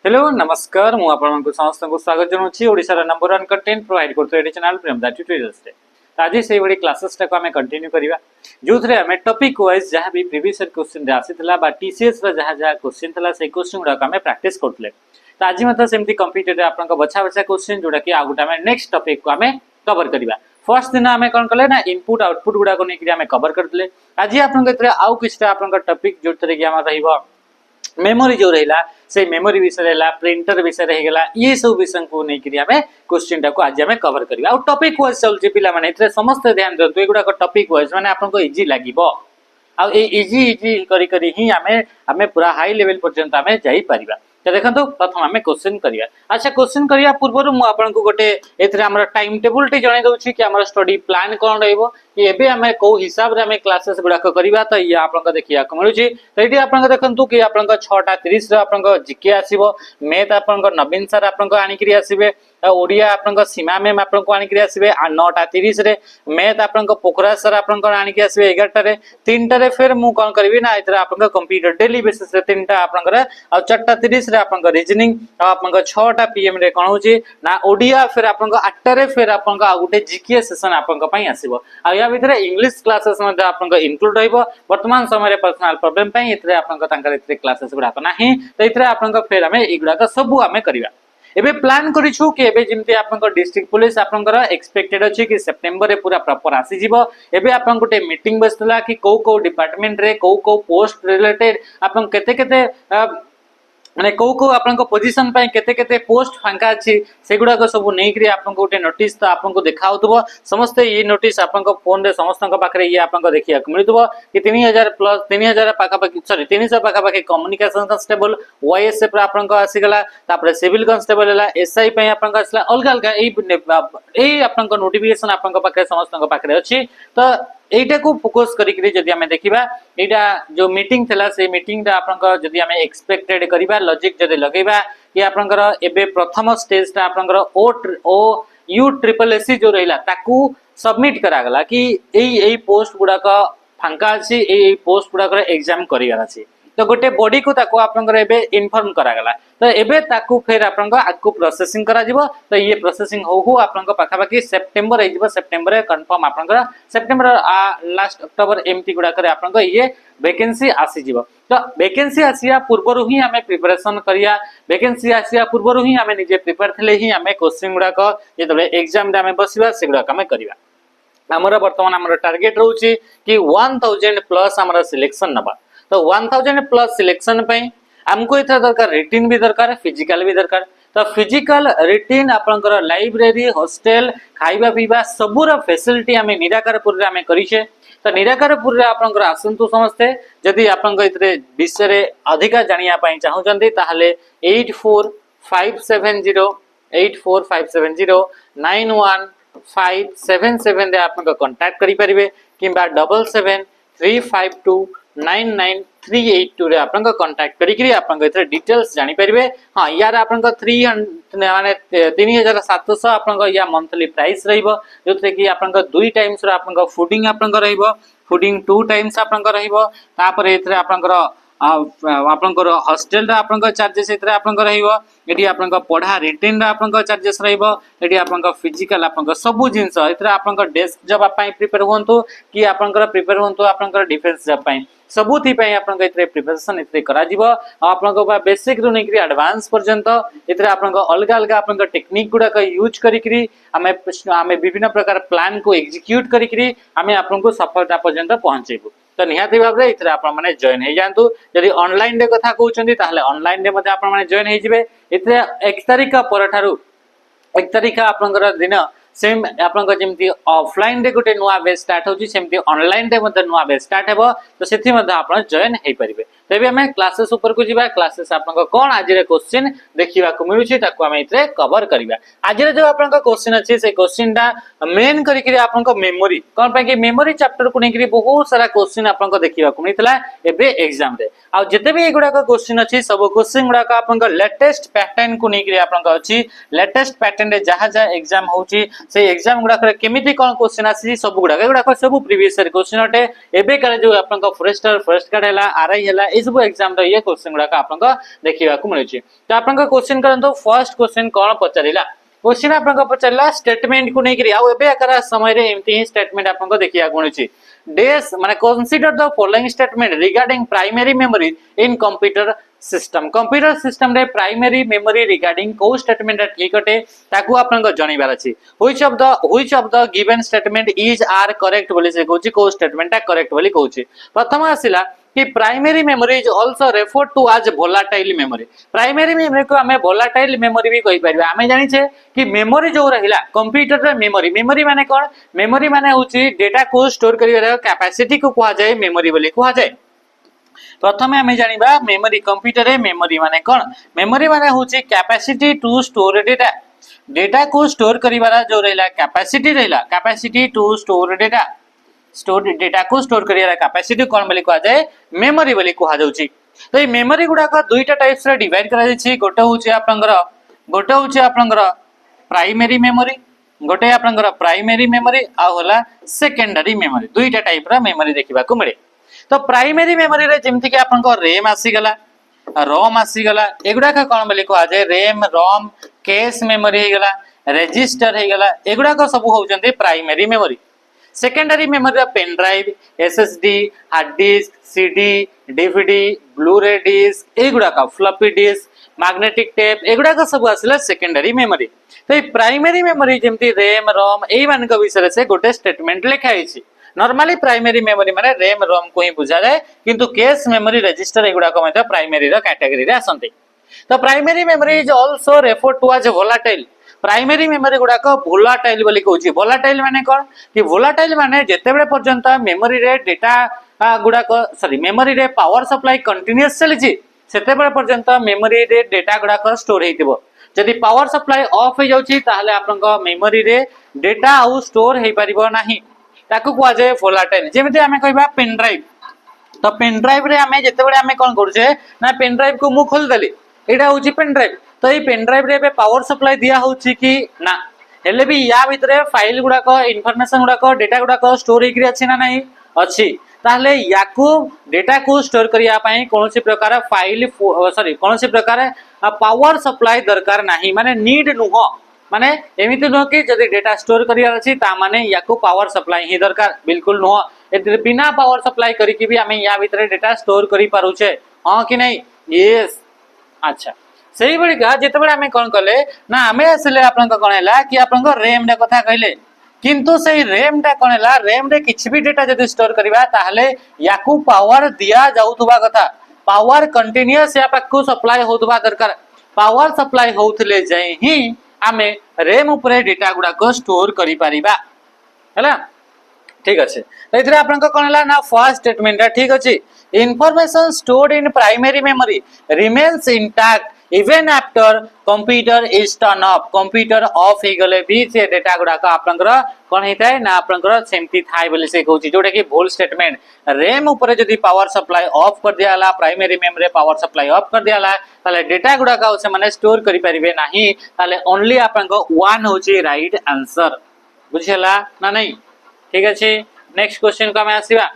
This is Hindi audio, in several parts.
हेलो नमस्कार मु आपनको समस्त को स्वागत जनाऊँ ओडिशार नंबर 1 कंटेंट प्रोवाइड करतो एडी चैनल प्रेमदा ट्यूटोरियल्स रे। आज से बड़ी क्लासेस टा को हमें कंटिन्यू करिवा जो थरे हमें टॉपिक वाइज जहां भी प्रीवियस ईयर क्वेश्चन रे आसीतला बा टीसीएस रे जहां क्वेश्चन थला से क्वेश्चन गुडा को हमें प्रैक्टिस करथले। तो आज मत सेमती कंप्यूटर रे आपन को बछा बछा क्वेश्चन जोडा कि आ गुटा हमें नेक्स्ट टॉपिक को हमें कवर करिवा। फर्स्ट दिन हमें कोन कले ना इनपुट आउटपुट गुडा को नेकरी हमें कवर करथले। आज आपन के आउ किछटा आपन का टॉपिक जो थरे कि हमर रहिबो मेमोरी जो रहिला से मेमोरी विषय रहला प्रिंटर विषय रह गला ये सब विषय को नहीं करी हमें क्वेश्चन टा को आज हमें कवर करबा। और टॉपिक वाइज चलछि पिला माने इतरे समस्त ध्यान दो एगुडा को टॉपिक वाइज माने आपन को इजी लागिबो आ इजी इजी करी करी ही हमें पूरा हाई लेवल पर्यंत हमें जाई परिबा। तो देखंतु प्रथम हमें क्वेश्चन करिया। अच्छा क्वेश्चन करिया पूर्व मु आपन को गोटे एथरे हमर टाइम टेबल टे जणे दउछि कि हमर स्टडी प्लान कोन रहइबो कि एबे हमें को हिसाब रे हमें क्लासेस गुडा को करबा। तो ये आपन को देखिया को मिलुछि। तो एठी आपन को देखंतु कि आपन को 6:30 रे आपन को जीके आसीबो मैथ आपन को नवीन सर आपन को आनी करी आसीबे ओडिया आपन को सीमा मैम आपन को आनी करी आसीबे 9:30 रे मैथ आपन को पोखरा सर आपन को आनी करी आसीबे 11 रे 3 रे फिर मु कोन करबी ना इतरा आपन को कंप्यूटर डेली बेसिस रे 3टा आपन को आ 4:30 रे आपन को रीजनिंग आ आपन को 6टा पीएम रे कोन होची ना ओडिया फिर आपन को 8 रे फिर आपन को आ गुटे जीके सेशन आपन को पई आसीबो। आ या भितरे इंग्लिश क्लासेस मध्ये आपन को इंक्लूड रहइबो। वर्तमान समय रे पर्सनल प्रॉब्लम पई इतरे आपन को तांकर इतरे क्लासेस गुडा को नाही तो इतरे आपन को फिर हमें इगुडा को सब हमें करबा। एबे प्लान करिछु कि एबे जिमते आपन को डिस्ट्रिक्ट पुलिस आपन को एक्सपेक्टेड अछि कि सितंबर रे पूरा प्रॉपर आसी जिवो। एबे आपन गुटे मीटिंग बसतला कि को डिपार्टमेंट रे को पोस्ट रिलेटेड आपन केते केते माने को आपन को पोजीशन पय केते केते पोस्ट फांका अछि सेगुडा को सब नै करी आपन को गोटे नोटिस तो आपन को देखाउतबो। समस्त ये नोटिस आपन को फोन रे समस्त को पाखरे ये आपन को देखिया को मिलतबो कि 3000 प्लस 3000 पाखा पाखी सॉरी 300 पाखा पाखी कम्युनिकेशन कांस्टेबल वाईएसएफ आपन को आसी गला तापर सिविल कांस्टेबल हला एसआई पय आपन को असला अलग अलग एई आपन को नोटिफिकेशन आपन को पाखरे समस्त को पाखरे अछि। तो एटा को फोकस करी करी जदी हमें देखिबा एटा जो मीटिंग थला से मीटिंग दा आपन को जदी हमें एक्सपेक्टेड करिबा लॉजिक जदी लगेबा कि आपन को एबे प्रथम स्टेज ता आपन को ओ यू ट्रिपल एससी जो रहिला ताकू सबमिट करा गला कि एई पोस्ट गुडा का फांका अछि एई पोस्ट गुडा का एग्जाम करिया अछि। तो गोटे बॉडी को ताको आपन को एबे इन्फॉर्म करा गला तो एबे ताकू फिर आपन को आकू प्रोसेसिंग करा जिवो। तो ये प्रोसेसिंग हो आपन को पाखा पाखी सितंबर हे जिवो सितंबर कंफर्म आपन को सितंबर लास्ट अक्टोबर एमटी गुडा करे आपन को ये वैकेंसी आसी जिवो। तो वैकेंसी आसिया पूर्वरु ही हमें प्रिपरेशन करिया वैकेंसी आसिया पूर्वरु ही हमें निजे प्रिपेयर थले ही हमें क्वेश्चन गुडा को जेतबे एग्जाम रे हमें बसिबा सेगुडा को हमें करिवा। हमर वर्तमान हमर टारगेट रहउची कि 1000 प्लस हमर सिलेक्शन नबा। तो 1000 प्लस सिलेक्शन पे हमको इतना दरकार रिटिन भी दरकार फिजिकल भी दरकार। तो फिजिकल रिटिन आपनकर लाइब्रेरी हॉस्टल खाइबा पीबा सबुर फैसिलिटी हमें निराकारपुर रे हमें करिछे। तो निराकारपुर रे आपनकर आसंतु समस्ते जदी आपनकर इतरे विषय रे अधिका जानिया पई चाहू चंदी ताहले 84570 रे आपनकर कांटेक्ट करि परिबे किबा 7735299382 रे आपन को कांटेक्ट करी करी आपन को इतरे डिटेल्स जानि परिबे। हां यार आपन को 300 माने 3700 आपन को या मंथली प्राइस रहइबो जोते कि आपन को 2 टाइम्स रो आपन को फूडिंग आपन को रहइबो फूडिंग 2 टाइम्स आपन को रहइबो। तापर इतरे आपन को आपन को हॉस्टल रा आपन को चार्जेस इतरे आपन को रहइबो एठी आपन को पढा रिटेन रा आपन को चार्जेस रहइबो एठी आपन को फिजिकल आपन को सब जिंस इतरे आपन को डेस्क जॉब पई प्रिपेयर होंतु कि आपन को प्रिपेयर होंतु आपन को डिफेंस जॉब पई सबुथि पई आपन को इतरे प्रिपरेशन इतरे करा जिवो। आपन को बेसिक रु नै करी एडवांस पर्यंत इतरे आपन को अलग अलग आपन को टेक्निक गुडा का यूज करी करी हमें विभिन्न प्रकार प्लान को एग्जीक्यूट करी करी हमें आपन को सफलता पर्यंत पहुंचेबो। तो निहाती भाबरे इतरे आपन माने जॉइन हे जानतु यदि ऑनलाइन डे कथा कहउचंदी ताहले ऑनलाइन डे मध्ये आपन माने जॉइन हे जिवे। इतरे 1 तारिख पर ठारू 1 तारिख आपनकर दिन सेम आपन को जेमती ऑफलाइन डे गोटे नुआ बेस स्टार्ट होची सेमती ऑनलाइन डे मध्ये नुआ बेस स्टार्ट हेबो। तो सेथि मध्ये आपन जॉइन हे परिबे। तेबे हमें क्लासेस ऊपर को जिबा क्लासेस आपन को कोन आज रे क्वेश्चन देखिबा को मिलुची ताको हम इतरे कवर करिबा। आज रे जो आपन को क्वेश्चन अछि से क्वेश्चन दा मेन करी करी आपन को मेमोरी कोन पे कि मेमोरी चैप्टर को नै करी बहुत सारा क्वेश्चन आपन को देखिबा को मिलतला एबे एग्जाम रे। आ जते भी एगुडा को क्वेश्चन अछि सब क्वेश्चन गुडा का आपन को लेटेस्ट पैटर्न को नै करी आपन को अछि लेटेस्ट पैटर्न रे जहा जहा एग्जाम होची से एग्जाम गुडा करे केमिति कोन क्वेश्चन आसी सब गुडा सब प्रीवियस ईयर क्वेश्चन अटे। एबे करे जो आपन को फॉरेस्टर फर्स्ट कार्ड हला आरआई हला ए सब एग्जाम रे ये क्वेश्चन गुडा आपनको देखिबा को मिलुची। तो आपनको क्वेश्चन करंतो फर्स्ट क्वेश्चन कोन पचारिला क्वेश्चन आपनको पचारला स्टेटमेंट को नै करी आ एबे आकर समय रे एमती ही स्टेटमेंट आपनको देखिया को मिलुची। डेस माने consider the following statement regarding primary memory in computer system रे प्राइमरी मेमोरी रिगार्डिंग को स्टेटमेंट ठीक अटे ताकू आपनको जणीबार अछि। Which of the given statement is are correct बोली से कहूची को स्टेटमेंट करेक्ट बोली कहूची। प्रथम आसिला कि primary memory is also referred to as volatile memory. Primary memory को हमें वोलाटाइल मेमोरी भी कहि परबा। हमें जानि छे कि मेमोरी जो रहिला कंप्यूटर रे मेमोरी माने कोन मेमोरी माने होची डेटा को स्टोर करिवार कैपेसिटी को कहा जाए मेमोरी बोली कहा जाए। प्रथमे हमें जानिबा मेमोरी कंप्यूटर रे मेमोरी माने कोन मेमोरी माने होची कैपेसिटी टू स्टोर डेटा को स्टोर करिवार जो रहिला कैपेसिटी टू स्टोर डेटा को स्टोर करिवार कैपेसिटी कोन बोली कहा जाए मेमोरी बोली कहा जाउची। तो ये मेमोरी गुडा को दुईटा टाइप्स रे डिवाइड करा जायछि। गोटे होची आपनकर प्राइमरी मेमोरी गोटे आपनकर प्राइमरी मेमोरी आ होला सेकेंडरी मेमोरी दुईटा टाइप रा मेमोरी देखिबा को मिले। तो प्राइमरी मेमोरी रे जेमति कि आपनकर रैम आसी गला रोम आसी गला एगुडा का कोन बोली कहा जाए रैम रोम कैश मेमोरी हे गला रजिस्टर हे गला एगुडा को सब होउचंती primary memory. Secondary memory pen drive SSD hard disk CD DVD Blu-ray disk एगुडा का फ्लॉपी डिस्क मैग्नेटिक टेप एगुडा का सब आसिला सेकेंडरी मेमोरी। तो प्राइमरी मेमोरी जेमति रैम रोम एई मान को विषय से गोटे स्टेटमेंट लिखा हिची। नॉर्मली प्राइमरी मेमोरी माने रैम रोम को ही बुझा जाए किंतु कैश मेमोरी रजिस्टर एगुडा को मते प्राइमरी रो कैटेगरी रे आसंती। तो primary memory is also referred to as volatile. Primary memory गुडा को वोलाटाइल बोली कहूची। वोलाटाइल माने कोन कि वोलाटाइल माने जेतेबेले पर्यंत मेमोरी रे डेटा गुडा को मेमोरी रे पावर सप्लाई कंटीन्यूअस चलीची सेतेबेले पर्यंत मेमोरी रे डेटा गुडा को स्टोर हेतिबो। जदि पावर सप्लाई ऑफ हो जाउची ताहले आपनका मेमोरी रे डेटा आउ स्टोर हे परिबो नाही ताकू कहा जाए वोलाटाइल। जेमिति हमें कहबा पेन ड्राइव तो पेन ड्राइव रे हमें जेतेबेले हमें कोन करूचे ना पेन ड्राइव को मु खोल देली एटा होची पेन ड्राइव। तो ये पेन ड्राइव रे पावर सप्लाई दिया होची कि ना हेले भी या भितरे फाइल गुडा को इन्फॉर्मेशन गुडा को डेटा गुडा को स्टोर हेकरी अछि ना नाही अछि ताहले याकू डेटा को स्टोर करिया पई कोनोसी प्रकार फाइल कोनोसी प्रकार पावर सप्लाई दरकार नाही माने नीड नुहो माने एमिति नो कि जदि डेटा स्टोर करिया अछि ता माने याकू पावर सप्लाई ही दरकार बिल्कुल नुहो। एते बिना पावर सप्लाई करी कि भी हमें या भितरे डेटा स्टोर करि पारुचे हां कि नहीं यस अच्छा सही बड़ी का जेतेबेले हमें कोन कले ना हमें असले आपन कोन हैला कि आपन को रैम रे कथा कहले किंतु सही रैम टा कोन हैला रैम रे किछ भी डेटा जदि स्टोर करबा ताहले याकू पावर दिया जाउतबा कथा पावर कंटीन्यूअस या पाकू सप्लाई होतबा दरकार पावर सप्लाई होतले जाय ही हमें रैम ऊपर डेटा गुडा को स्टोर करि परिबा हैला ठीक अछि। तो इथरे आपन को कोन हैला ना फर्स्ट स्टेटमेंट ठीक अछि information stored in primary memory remains intact even after computer is turn off computer off हे गले भी से डेटा गुडा का आपनकर कोन हेताय ना आपनकर सेमती थाय बोली से कहूची जोटा कि भूल स्टेटमेंट रैम ऊपर जदी पावर सप्लाई ऑफ कर दियाला primary memory power supply of कर दियाला ताले डेटा गुडा का से माने स्टोर करि परिबे नाही ताले ओनली आपनको वन होची राइट आंसर बुझियला ना नहीं ठीक अछि। नेक्स्ट क्वेश्चन को हम आसीबा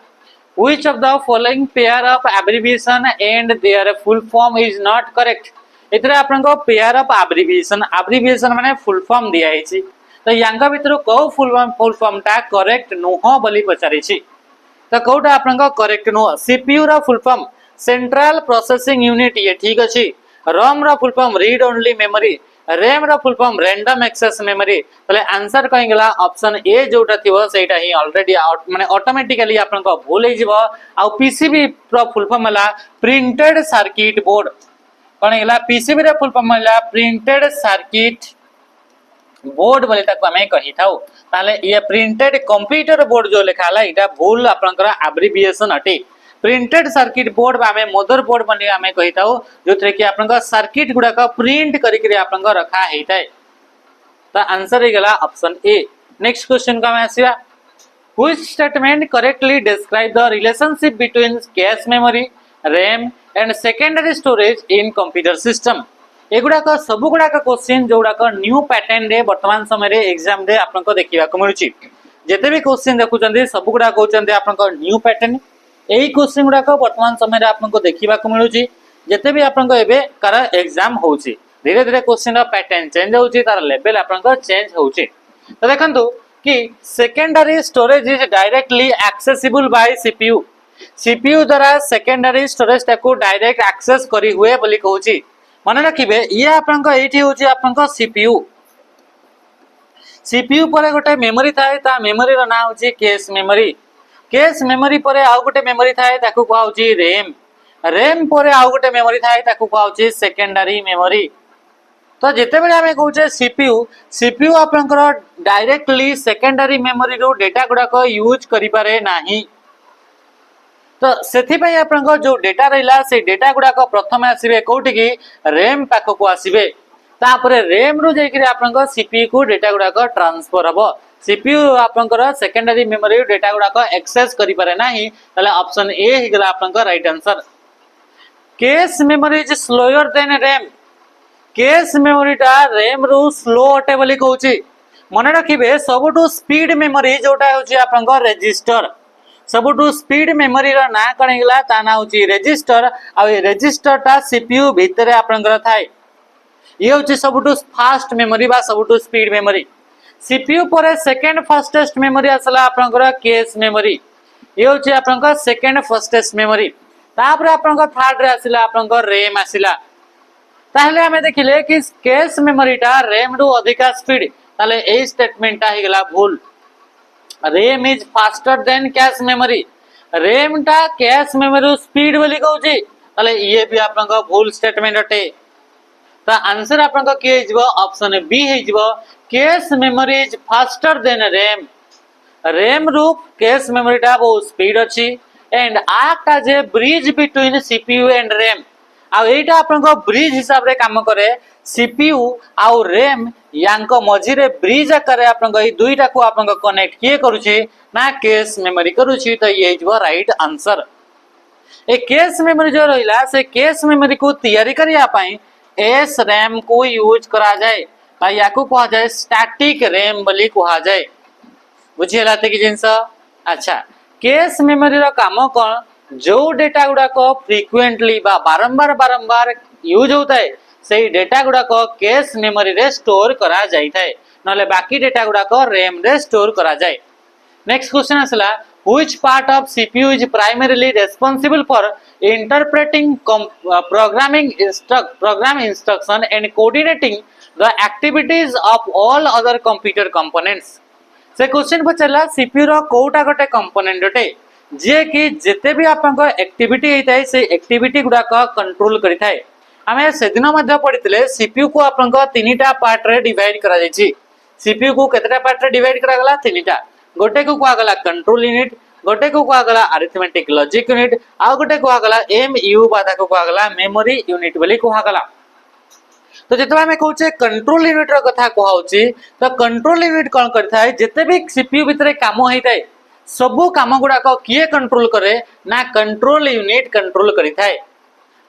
which of the following pair of abbreviation and their full form is not correct। इतरे आपन को पेयर ऑफ एब्रिविएशन माने फुल फॉर्म दिया हिची तो यांगा भितर को फुल फॉर्म टा करेक्ट नुहो बोली पचारि छी तो कोटा आपन को करेक्ट नुहो। सीपीयू रा full form central processing unit ये ठीक अछि। रोम रा full form read only memory RAM रा full form random access memory तले आंसर कहि गेला ऑप्शन ए जोटा थिवो सेटा ही ऑलरेडी माने ऑटोमेटिकली आपन को भूल हे जिवो आ पीसीबी रा फुल फॉर्म हला प्रिंटेड सर्किट बोर्ड कोन गेला पीसीबी रे फुल फॉर्म हला प्रिंटेड सर्किट बोर्ड बोले ताको हमें कहि थाउ ताले ये प्रिंटेड कंप्यूटर बोर्ड जो लिखाला इटा भूल आपनकर एब्रिविएशन अटे। प्रिंटेड सर्किट बोर्ड बा हमें मदर बोर्ड बने हमें कहि थाउ जोथरे कि आपनकर सर्किट गुडा का प्रिंट करि के आपनकर रखा हेतै तो आंसर हे गेला ऑप्शन ए। नेक्स्ट क्वेश्चन का हम आसीबा which statement correctly describe the relationship between cache memory RAM and secondary storage in computer system. एगुडा का सब गुडा का क्वेश्चन जोडा का न्यू पैटर्न रे वर्तमान समय रे एग्जाम रे आपन को देखिबा को मिलुची जेते भी क्वेश्चन देखु चंदे सब गुडा कहउचंदे आपन को न्यू पैटर्न यही क्वेश्चन गुड़ाक वर्तमान समय आपको देखा मिलूँ जिते भी आपको कार एग्जाम हो धीरे धीरे क्वेश्चन पैटर्न चेंज होची तार लेवल आपको चेंज होची। तो देखंतु कि secondary storage is directly accessible bye CPU. CPU द्वारा सेकेंडरी स्टोरेज टाको डायरेक्ट एक्सेस करी हुए बोली कहूची। मन रखिबे ये आपनको एठी होची आपनको सीपीयू। सीपीयू पर गोटे मेमोरी थाए ता मेमोरी रो नाम होची कैश मेमोरी। कैश मेमोरी पर आउ गोटे मेमोरी थाए ताको कहू होची रैम। रैम पर आउ गोटे मेमोरी थाए ताको कहू होची सेकेंडरी मेमोरी। तो जिते बेले आमे कहूचे सीपीयू सीपीयू आपनकर डायरेक्टली सेकेंडरी मेमोरी रो डेटा गुडाक यूज करि पारे नाही। तो सेथि पय आपनकर जो डेटा रहिला से डेटा गुडाक प्रथम आसीबे कोठी की रैम पाख को आसीबे तापरे रैम रो जाई कि आपनकर सीपीयू को डेटा गुडाक ट्रांसफर हबो। सीपीयू आपनकर सेकेंडरी मेमोरी डेटा गुडाक एक्सेस करि पारे नाही तले ऑप्शन ए हि गला आपनकर right answer. Cash memory is slower then RAM. Cash memory टा रैम रु स्लो अटे बोली कहूची। मन रखिबे सबुठु स्पीड मेमोरी जोटा होची आपनकर रजिस्टर। सबुठु स्पीड मेमोरी रा ना कण गला ता ना होची रजिस्टर आ ए रजिस्टर टा सीपीयू भितरे आपनकर थाए। ये होची सबुठु फास्ट मेमोरी बा सबुठु स्पीड मेमोरी। सीपीयू पर सेकंड फास्टेस्ट मेमोरी आसला आपनकर कैश मेमोरी। ये होची आपनकर सेकंड फास्टेस्ट मेमोरी। तापर आपनकर थर्ड रे आसिला आपनकर रैम आसिला। ताहले हमें देखिले कि कैश मेमोरी टा रैम रु अधिका स्पीड ताले ए स्टेटमेंट टा हिगला भूल। RAM is faster then cash memory. RAM टा कैश मेमोरी स्पीड बोली कहूची ताले ये भी आपनका भूल स्टेटमेंट अटे। तो आंसर आपनका के हिजबो ऑप्शन बी हिजबो cache memory is faster than RAM. RAM रु कैश मेमोरी टा बहुत स्पीड अछि and act as a bridge between CPU and RAM. आ एटा आपनको ब्रिज हिसाब रे काम करे। सीपीयू आ रैम यांको मझिरे ब्रिज आकार आपनको ई दुईटा को आपनको कनेक्ट किए करूची ना कैश मेमोरी करूची। तो ये हिजबो राइट आंसर। ए कैश मेमोरी जो रहिला से कैश मेमोरी को तैयारी करिया पई एस रैम को यूज करा जाए बा याको कहा जाए स्टैटिक रैम बोली कहा जाए। बुझियला ते कि जिंस। अच्छा कैश मेमोरी रो काम कोन जो डेटा गुड़ाक फ्रिक्वेंटली बा बारंबार बारंबार यूज होता है से डेटा गुड़ाक कैश मेमोरी रे स्टोर करा जाई थाए नले बाकी डेटा गुड़ाक रैम रे स्टोर करा जाए। नेक्स्ट क्वेश्चन आसला which part of CPU is primarily responsible for interpreting programme instruction and coordinating the activities of all other computer components. से क्वेश्चन पचला सीपीयू रो कोटा गोटे कंपोनेंट अटे जे कि जेते भी आपन एक्टिविटी होता है से एक्टिविटी गुड़ाक कंट्रोल करि थाए। आमे से दिन मध्य पढ़ितले सीपीयू को आपन तीनटा पार्ट रे डिवाइड करा जायछि। सीपीयू को केतटा पार्ट रे डिवाइड करा गला तीनटा। गोटे को कहा गला कंट्रोल यूनिट, गोटे को कहा गला अरिथमेटिक लॉजिक यूनिट आ गोटे कहा गला एमयू बादा को कहा गला मेमोरी यूनिट बोली कहा गला। तो जेतबे हमें कहूचे कंट्रोल यूनिट रो कथा कहा होची तो कंट्रोल यूनिट कोन करथाय जेते भी सीपीयू भितरे काम होइताय सबु काम गुड़ाक किए कंट्रोल करे ना कंट्रोल यूनिट कंट्रोल करि थाए।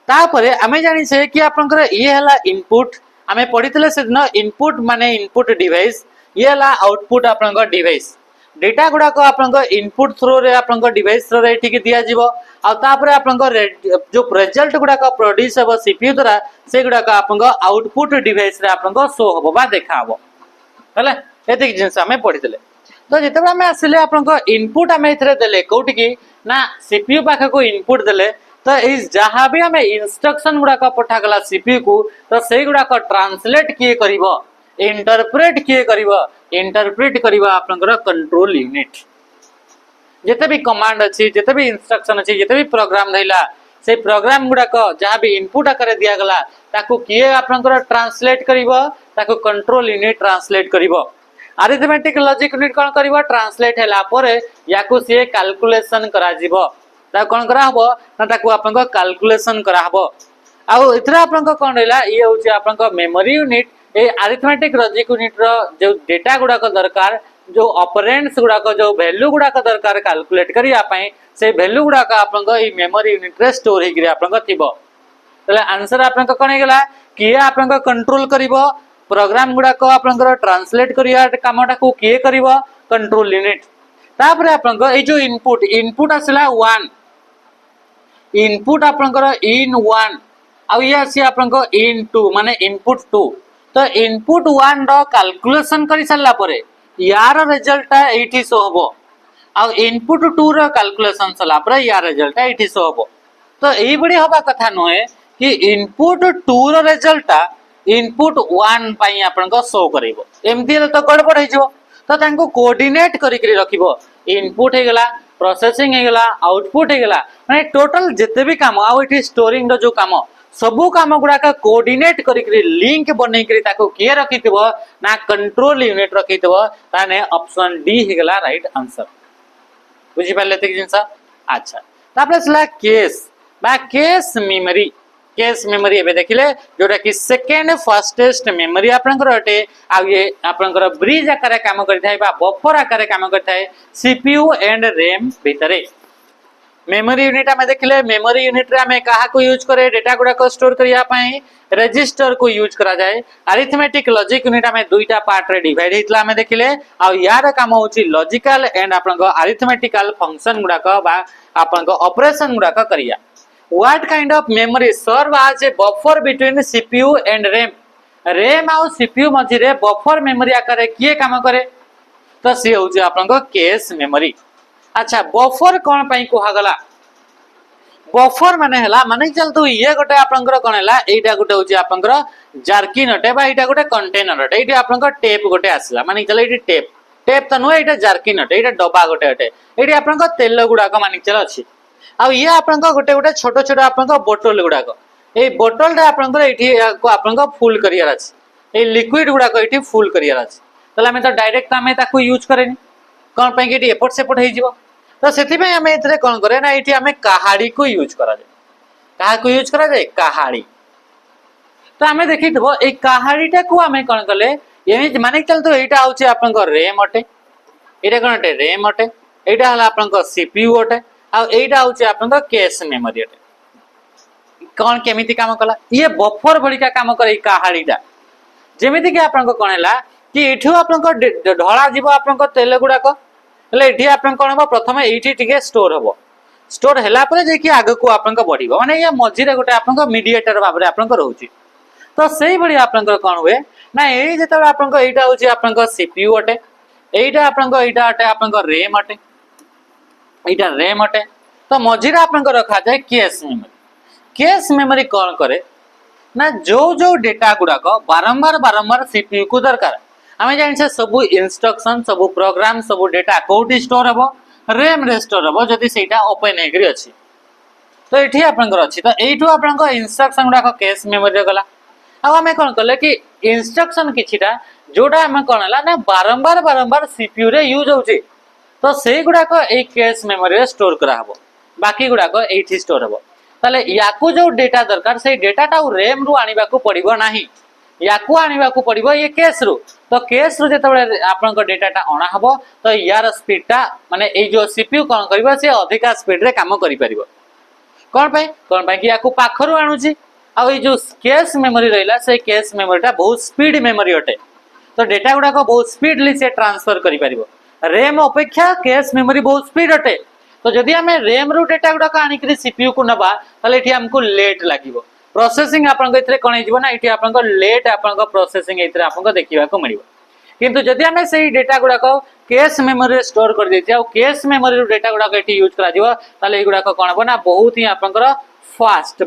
तापरे आमे जानि छे कि आपनकर ये हला इनपुट आमे पढितले से न इनपुट माने इनपुट डिवाइस ये हला आउटपुट आपनकर डिवाइस। डेटा गुड़ाक आपनकर इनपुट थ्रू रे आपनकर डिवाइस रे ठीक दिया जिवो आ तापरे आपनकर जो रिजल्ट गुड़ाक प्रोड्यूस हो सीपीयू द्वारा से गुड़ाक आपनकर आउटपुट डिवाइस रे आपनकर शो होबो बा देखा हबो। हला एतिक जिंस आमे पढितले। तो जिते आम आसिले आपन इनपुट आम देले कौटी की ना सीपीयू पाख को इनपुट देले तो जहाँ भी आम इंस्ट्रक्शन गुड़ाक पठागला सीपीयू को तो से गुड़ाक ट्रांसलेट किए करिवो इंटरप्रेट किए करिवो इंटरप्रेट करिवो आपनकर कंट्रोल यूनिट। जिते भी कमांड अच्छी जिते भी इंस्ट्रक्शन अच्छी जिते भी प्रोग्राम रहिला से प्रोग्राम गुड़ाक जहाँ भी इनपुट आकार दिया गला ताकू किए आपनकर ट्रांसलेट करिवो ताकू कंट्रोल यूनिट ट्रांसलेट करिवो। अरिथमेटिक लॉजिक यूनिट कोन करिवो ट्रांसलेट हैला परे याकू से कैलकुलेशन करा जिवो ता कोन करा हबो ना ताकू आपनका कैलकुलेशन करा हबो। आ इथरा आपनका कोन रहला ये होची आपनका मेमोरी यूनिट। ए अरिथमेटिक लॉजिक यूनिट रो जो डेटा गुड़ाक दरकार जो ऑपरेंड्स गुड़ाक जो वैल्यू गुड़ाक दरकार कैलकुलेट करिया पई से वैल्यू गुड़ाक आपनका ई मेमोरी यूनिट रे स्टोर हे गिरे आपनका थिबो। तले आंसर आपनका कोन हे गेला कि आपनका कंट्रोल करिवो प्रोग्राम गुड़ाक आपनकर ट्रांसलेट करिया कामटा को किए करिवो कंट्रोल यूनिट। तापरे आपनकर ए जो इनपुट इनपुट आसला 1 इनपुट आपनकर इन 1 आ ये आसी आपनकर इन 2 माने इनपुट 2 तो इनपुट 1 रो कैलकुलेशन करि सल्ला परे यार रिजल्ट एठी शो हबो आ इनपुट 2 रो कैलकुलेशन सला परे यार रिजल्ट एठी शो हबो तो एई बडी हबा कथा नहे कि इनपुट 2 रो रिजल्ट इनपुट 1 पई आपनकर शो करिवो एमती तो गड़बड़ हे जो तो तांको कोऑर्डिनेट करि करि रखिबो इनपुट हे गला प्रोसेसिंग हे गला आउटपुट हे गला माने टोटल जते भी काम आ एठी स्टोरिंग रो जो काम सबु काम गुडा का कोऑर्डिनेट करि करि लिंक बनै करि ताको के रखितबो ना कंट्रोल यूनिट रखितबो ताने ऑप्शन डी हे गला राइट आंसर बुझि पाले ते जिंस अच्छा तापर सला केस बा केस मेमोरी एबे देखिले जोटा कि सेकेंड फास्टेस्ट मेमोरी आपनकर अटे आ ये आपनकर ब्रिज आकार काम करथाय बा बफर आकार काम करथाय सीपीयू एंड रैम भितरे मेमोरी यूनिट में देखिले मेमोरी यूनिट रे हमें कहा को यूज करे डेटा गुडा को स्टोर करिया पई रजिस्टर को यूज करा जाए अरिथमेटिक लॉजिक यूनिट में दुईटा पार्ट रे डिवाइड हितला में देखिले आ यार काम होची लॉजिकल एंड आपनकर अरिथमेटिकल फंक्शन गुडा को बा आपनकर ऑपरेशन गुडा को करिया What kind of memory serve as a buffer between CPU and RAM? RAM और CPU मझिरे बफर मेमोरी आकार किए काम करे तो सी होची आपनको केस मेमोरी अच्छा बफर कोन पई कोहा गला बफर माने हला माने चलतो ये गोटे आपनकर कोन हला एटा गोटे होची आपनकर जार्किन अटे बा एटा गोटे कंटेनर अटे एटा आपनकर टेप गोटे आसला माने चल एटी टेप त नो एटा जार्किन अटे एटा डबा गोटे अटे एटी आपनकर तेल गुडा को माने चल अछि आ ये आपनका गोटे गोटे छोट छोट आपनका बोतल गुडा को ए बोतल रे आपनकर एठी को आपनका फुल करियार अछि ए लिक्विड गुडा को एठी फुल करियार अछि तले हमें तो डायरेक्ट हमें ताको यूज करेनी कोन पई एठी एपोर्ट सेपोर्ट हे जिवो तो सेति पई हमें एतरे कोन करे ना एठी हमें कहाड़ी को यूज करा जाय कहा को यूज करा जाय कहाड़ी तो हमें देखितबो ए कहाड़ीटा को हमें कोन कले एमी माने चल तो एटा होची आपनकर रैम अटे एटा कोन अटे रैम अटे एटा हला आपनकर सीपीयू अटे आ एटा होची आपनका केस मेमोरी अटे कोन केमिति काम कला ये बफर भलिका काम करे कहाड़ीटा जेमिति कि आपनका कोन हला कि एठु आपनका ढळा जीव आपनका तेल गुडा को हले एठी आपन कोन हो प्रथम एठी टिके स्टोर हबो स्टोर हला परे जे कि आगु को आपनका बढ़िबो माने ये मझिरे गोटे आपनका मीडिएटर भाबरे आपनका रहउची तो सेही भली आपनका कोन हुए ना एई जेतबे आपनका एटा होची आपनका सीपीयू अटे एटा आपनका एटा अटे आपनका रैम अटे एटा रैम अटे तो मझिरे आपनका रखा जाय केस मेमोरी कोन करे ना जो जो डेटा गुडा को बारंबार सीपीयू को दरकार हमें जानि सब इंस्ट्रक्शन सब प्रोग्राम सब डेटा कोठी स्टोर हबो रैम रे स्टोर हबो जदी सेटा ओपन हेगरी अछि तो एठी आपनकर अछि तो एठु आपनका इंस्ट्रक्शन गुडा को केस मेमोरी रे गला अब हमें कोन करले कि इंस्ट्रक्शन किछिटा जोडा हमें कोन हला ना बारंबार सीपीयू रे यूज होउची तो सेही गुडा को ए केस मेमोरी रे स्टोर करा हबो बाकी गुडा को एठी स्टोर हबो ताले याकू जो डेटा दरकार से डेटाटा रैम रु आनिबा को पड़िबो नाही याकू आनिबा को पड़िबो ये केस रु तो केस रु जेतबे आपनका डेटाटा अणा हबो तो यार स्पीडटा माने ए जो सीपीयू कोन करबो से अधिका स्पीड रे काम करि परिबो कोन पई कि याकू पाखरु आनुची आ ए जो केस मेमोरी रहिला से केस मेमोरीटा बहुत स्पीड मेमोरी अटे तो डेटा गुडा को बहुत स्पीडली से ट्रांसफर करि परिबो रैम अपेक्षा केस मेमोरी बहुत स्पीड अटे तो जदि हमें रैम रु डेटा गुडा का आनिकरी सीपीयू को नबा ताले एठी हमको लेट लागिवो प्रोसेसिंग आपन इतरे कोन हिजबो ना एठी आपन को लेट आपन को प्रोसेसिंग इतरे आपन को देखिबा को मिलिबो किंतु जदि हमें सही डेटा गुडा को केस मेमोरी रे स्टोर कर देती आ केस मेमोरी रु डेटा गुडा को एठी यूज करा दिबो ताले ए गुडा को कोन हो ना बहुत ही आपन को फास्ट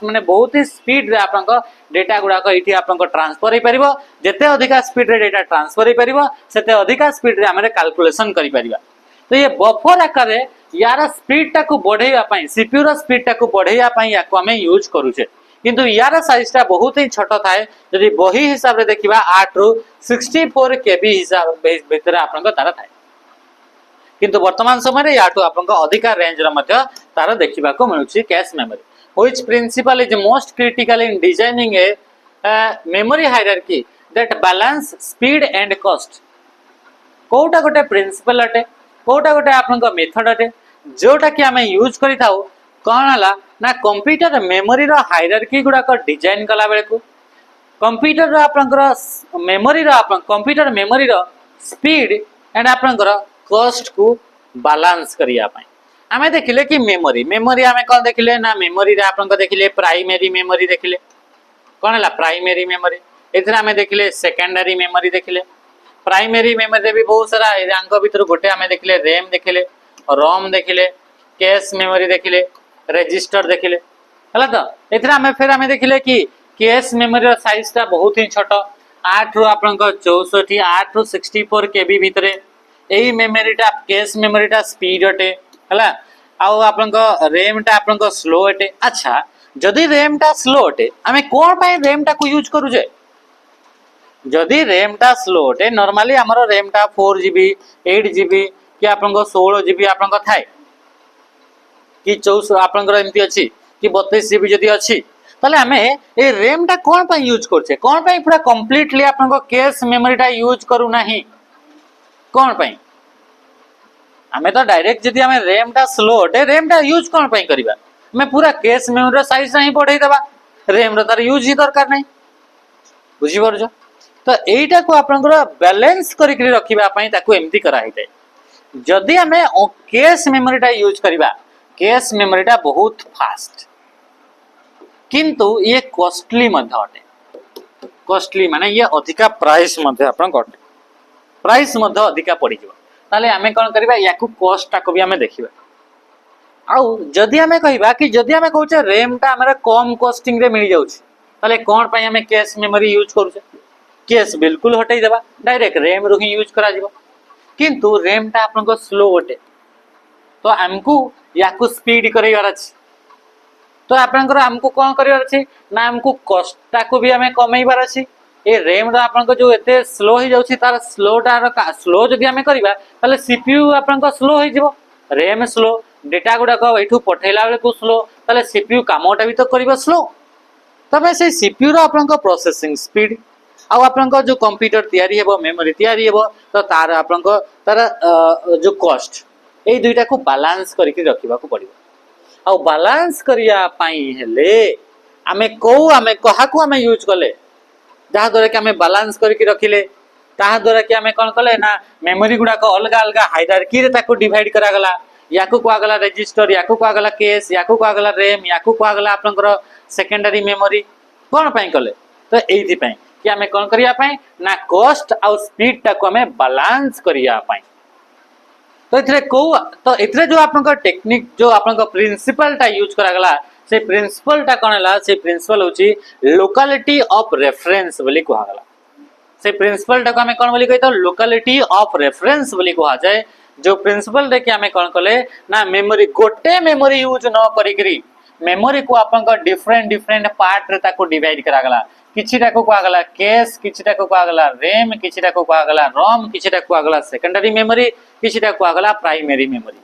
माने बहुत ही स्पीड रे आपन को डेटा गुडा को एठी आपन को ट्रांसफर हे परिबो जते अधिका स्पीड रे डेटा ट्रांसफर हे परिबो सेते अधिका स्पीड रे हमरे कैलकुलेशन करि परिबा तो ये बफर आकार यार स्पीड टाको बढ़ेया पई सीपीयू रो स्पीड टाको बढ़ेया पई याको हमें यूज करूचे किंतु यार साइज टा बहुत ही छोट थाए यदि बही हिसाब रे देखिबा 8 रु 64 केबी हिसाब भीतर आपन को तार थाए किंतु वर्तमान समय रे याटो आपन को अधिका रेंज रो मध्य तार देखिबा को मिलुची cache memory which principle is most critical in designing a memory hierarchy that balance speed and cost कोटा गोटे प्रिंसिपल अटे कोटा गोटे आपन को मेथड अटे जोटा कि हमें यूज करि थाउ कोन हला ना कंप्यूटर मेमोरी रो हायरार्की गुडा को डिजाइन कला बेले को कंप्यूटर रो आपन को मेमोरी रो आपन कंप्यूटर मेमोरी रो स्पीड एंड आपन को कॉस्ट को बैलेंस करिया पई आमे देखिले कि मेमोरी मेमोरी आमे कौन देखिले ना मेमोरी रे आपन को देखिले प्राइमरी मेमोरी देखिले कौन है प्राइमरी मेमोरी एथरा आमे देखिले सेकेंडरी मेमोरी देखिले प्राइमरी मेमोरी रे भी बहुत सारा यांक भीतर गोटे आमे देखिले रैम देखिले रोम देखिले कैश मेमोरी देखिले रजिस्टर देखिले हला तो एथरा आमे फिर आमे देखिले कि कैश मेमोरी रो साइज ता बहुत ही छोट 8 रु आपन को 64 8 रु 64 केबी भीतर एही मेमोरी टा कैश मेमोरी टा स्पीड अटे हला आउ आपन को रैम टा आपन को स्लो अटे अच्छा जदि रैम टा स्लो अटे आमे कोन पय रैम टा को यूज करू जे जदि रैम टा स्लो अटे नॉर्मली हमरो रैम टा 4GB 8GB कि आपन को 16GB आपन को थाए कि 24 आपन को एमती अछि कि 32GB जदि अछि ताले आमे ए रैम टा कोन पय यूज करछे कोन पय पूरा कंप्लीटली आपन को कैश मेमोरी टा यूज करू नाही कोन पय आमे तो डायरेक्ट जदि आमे रैम टा स्लो अटे रैम टा यूज कोन पय करबा मैं पूरा कैश मेमोरी रो साइज नहीं बढ़ाई देबा रैम रो तार यूज ही दरकार नहीं बुझी परजो तो एटा को आपन को बैलेंस करि के रखिबा पय ताको एमती करा हिते जदि आमे कैश मेमोरी टा यूज करबा कैश मेमोरी टा बहुत फास्ट किंतु ये कॉस्टली मध्ये अटे कॉस्टली माने ये अधिका प्राइस मध्ये आपन गटे प्राइस मध्ये अधिका पड़ी जबो ताले आमे कोन करबा याकू कॉस्ट टा को भी आमे देखिबा आउ जदि आमे कहिबा कि जदि आमे कहूचे रैम टा हमरा कम कॉस्टिंग रे मिल जाउछ ताले कोन पय आमे कैश मेमोरी यूज करूचे कैश बिल्कुल हटाई देबा डायरेक्ट रैम रो ही यूज करा जिवो किंतु रैम टा आपन को स्लो होटे तो हमकू याकू स्पीड करैबार अछि तो आपन को हमकू कोन करैबार अछि ना हमकू कॉस्ट टा को भी आमे कमैबार अछि ए रैम रो आपन को जो एते स्लो ही जाउछि तार स्लो स्लो जदि आमे करबा ताले सीपीयू आपन को स्लो हो जिवो रैम स्लो डेटा गुडा को एठू पठैला बेले को स्लो ताले सीपीयू कामोटा भी तो करबा स्लो तबे से सीपीयू रो आपन को प्रोसेसिंग स्पीड आ आपन को जो कंप्यूटर तयारी हेबो मेमोरी तयारी हेबो तो तार आपन को तार जो कॉस्ट ए दुईटा को बैलेंस करके रखिबा को पड़िबो आ बैलेंस करिया पई हेले आमे कहा को आमे यूज करले जहा द्वारा कि आमे बैलेंस करके रखिले ताहा द्वारा कि आमे कोन करले ना मेमोरी गुडा को अलग अलग हायरार्की रे ताको डिवाइड करा गला याकू को आगला रजिस्टर याकू को आगला केस याकू को आगला रैम याकू को आगला आपनकर सेकेंडरी मेमोरी कोन पई करले तो एथि पई कि आमे कोन करिया पई ना कॉस्ट आ स्पीड ता को आमे बैलेंस करिया पई तो इथरे को तो इथरे जो आपनकर टेक्निक जो आपनकर प्रिंसिपल ता यूज करा गला से प्रिंसिपल ता कोन हला से प्रिंसिपल होची लोकेलिटी ऑफ रेफरेंस बोली कहा गला से प्रिंसिपल ता को आमे कोन बोली कहि तो लोकेलिटी ऑफ रेफरेंस बोली कहा जाय जो प्रिंसिपल रे कि आमे कोन कले ना मेमोरी गोटे मेमोरी यूज न करी करी मेमोरी को आपनकर डिफरेंट पार्ट रे ताको डिवाइड करा गला किछिटा को आगला कैश किछिटा को आगला रैम किछिटा को आगला रोम किछिटा को आगला सेकेंडरी मेमोरी किछिटा को आगला प्राइमरी मेमोरी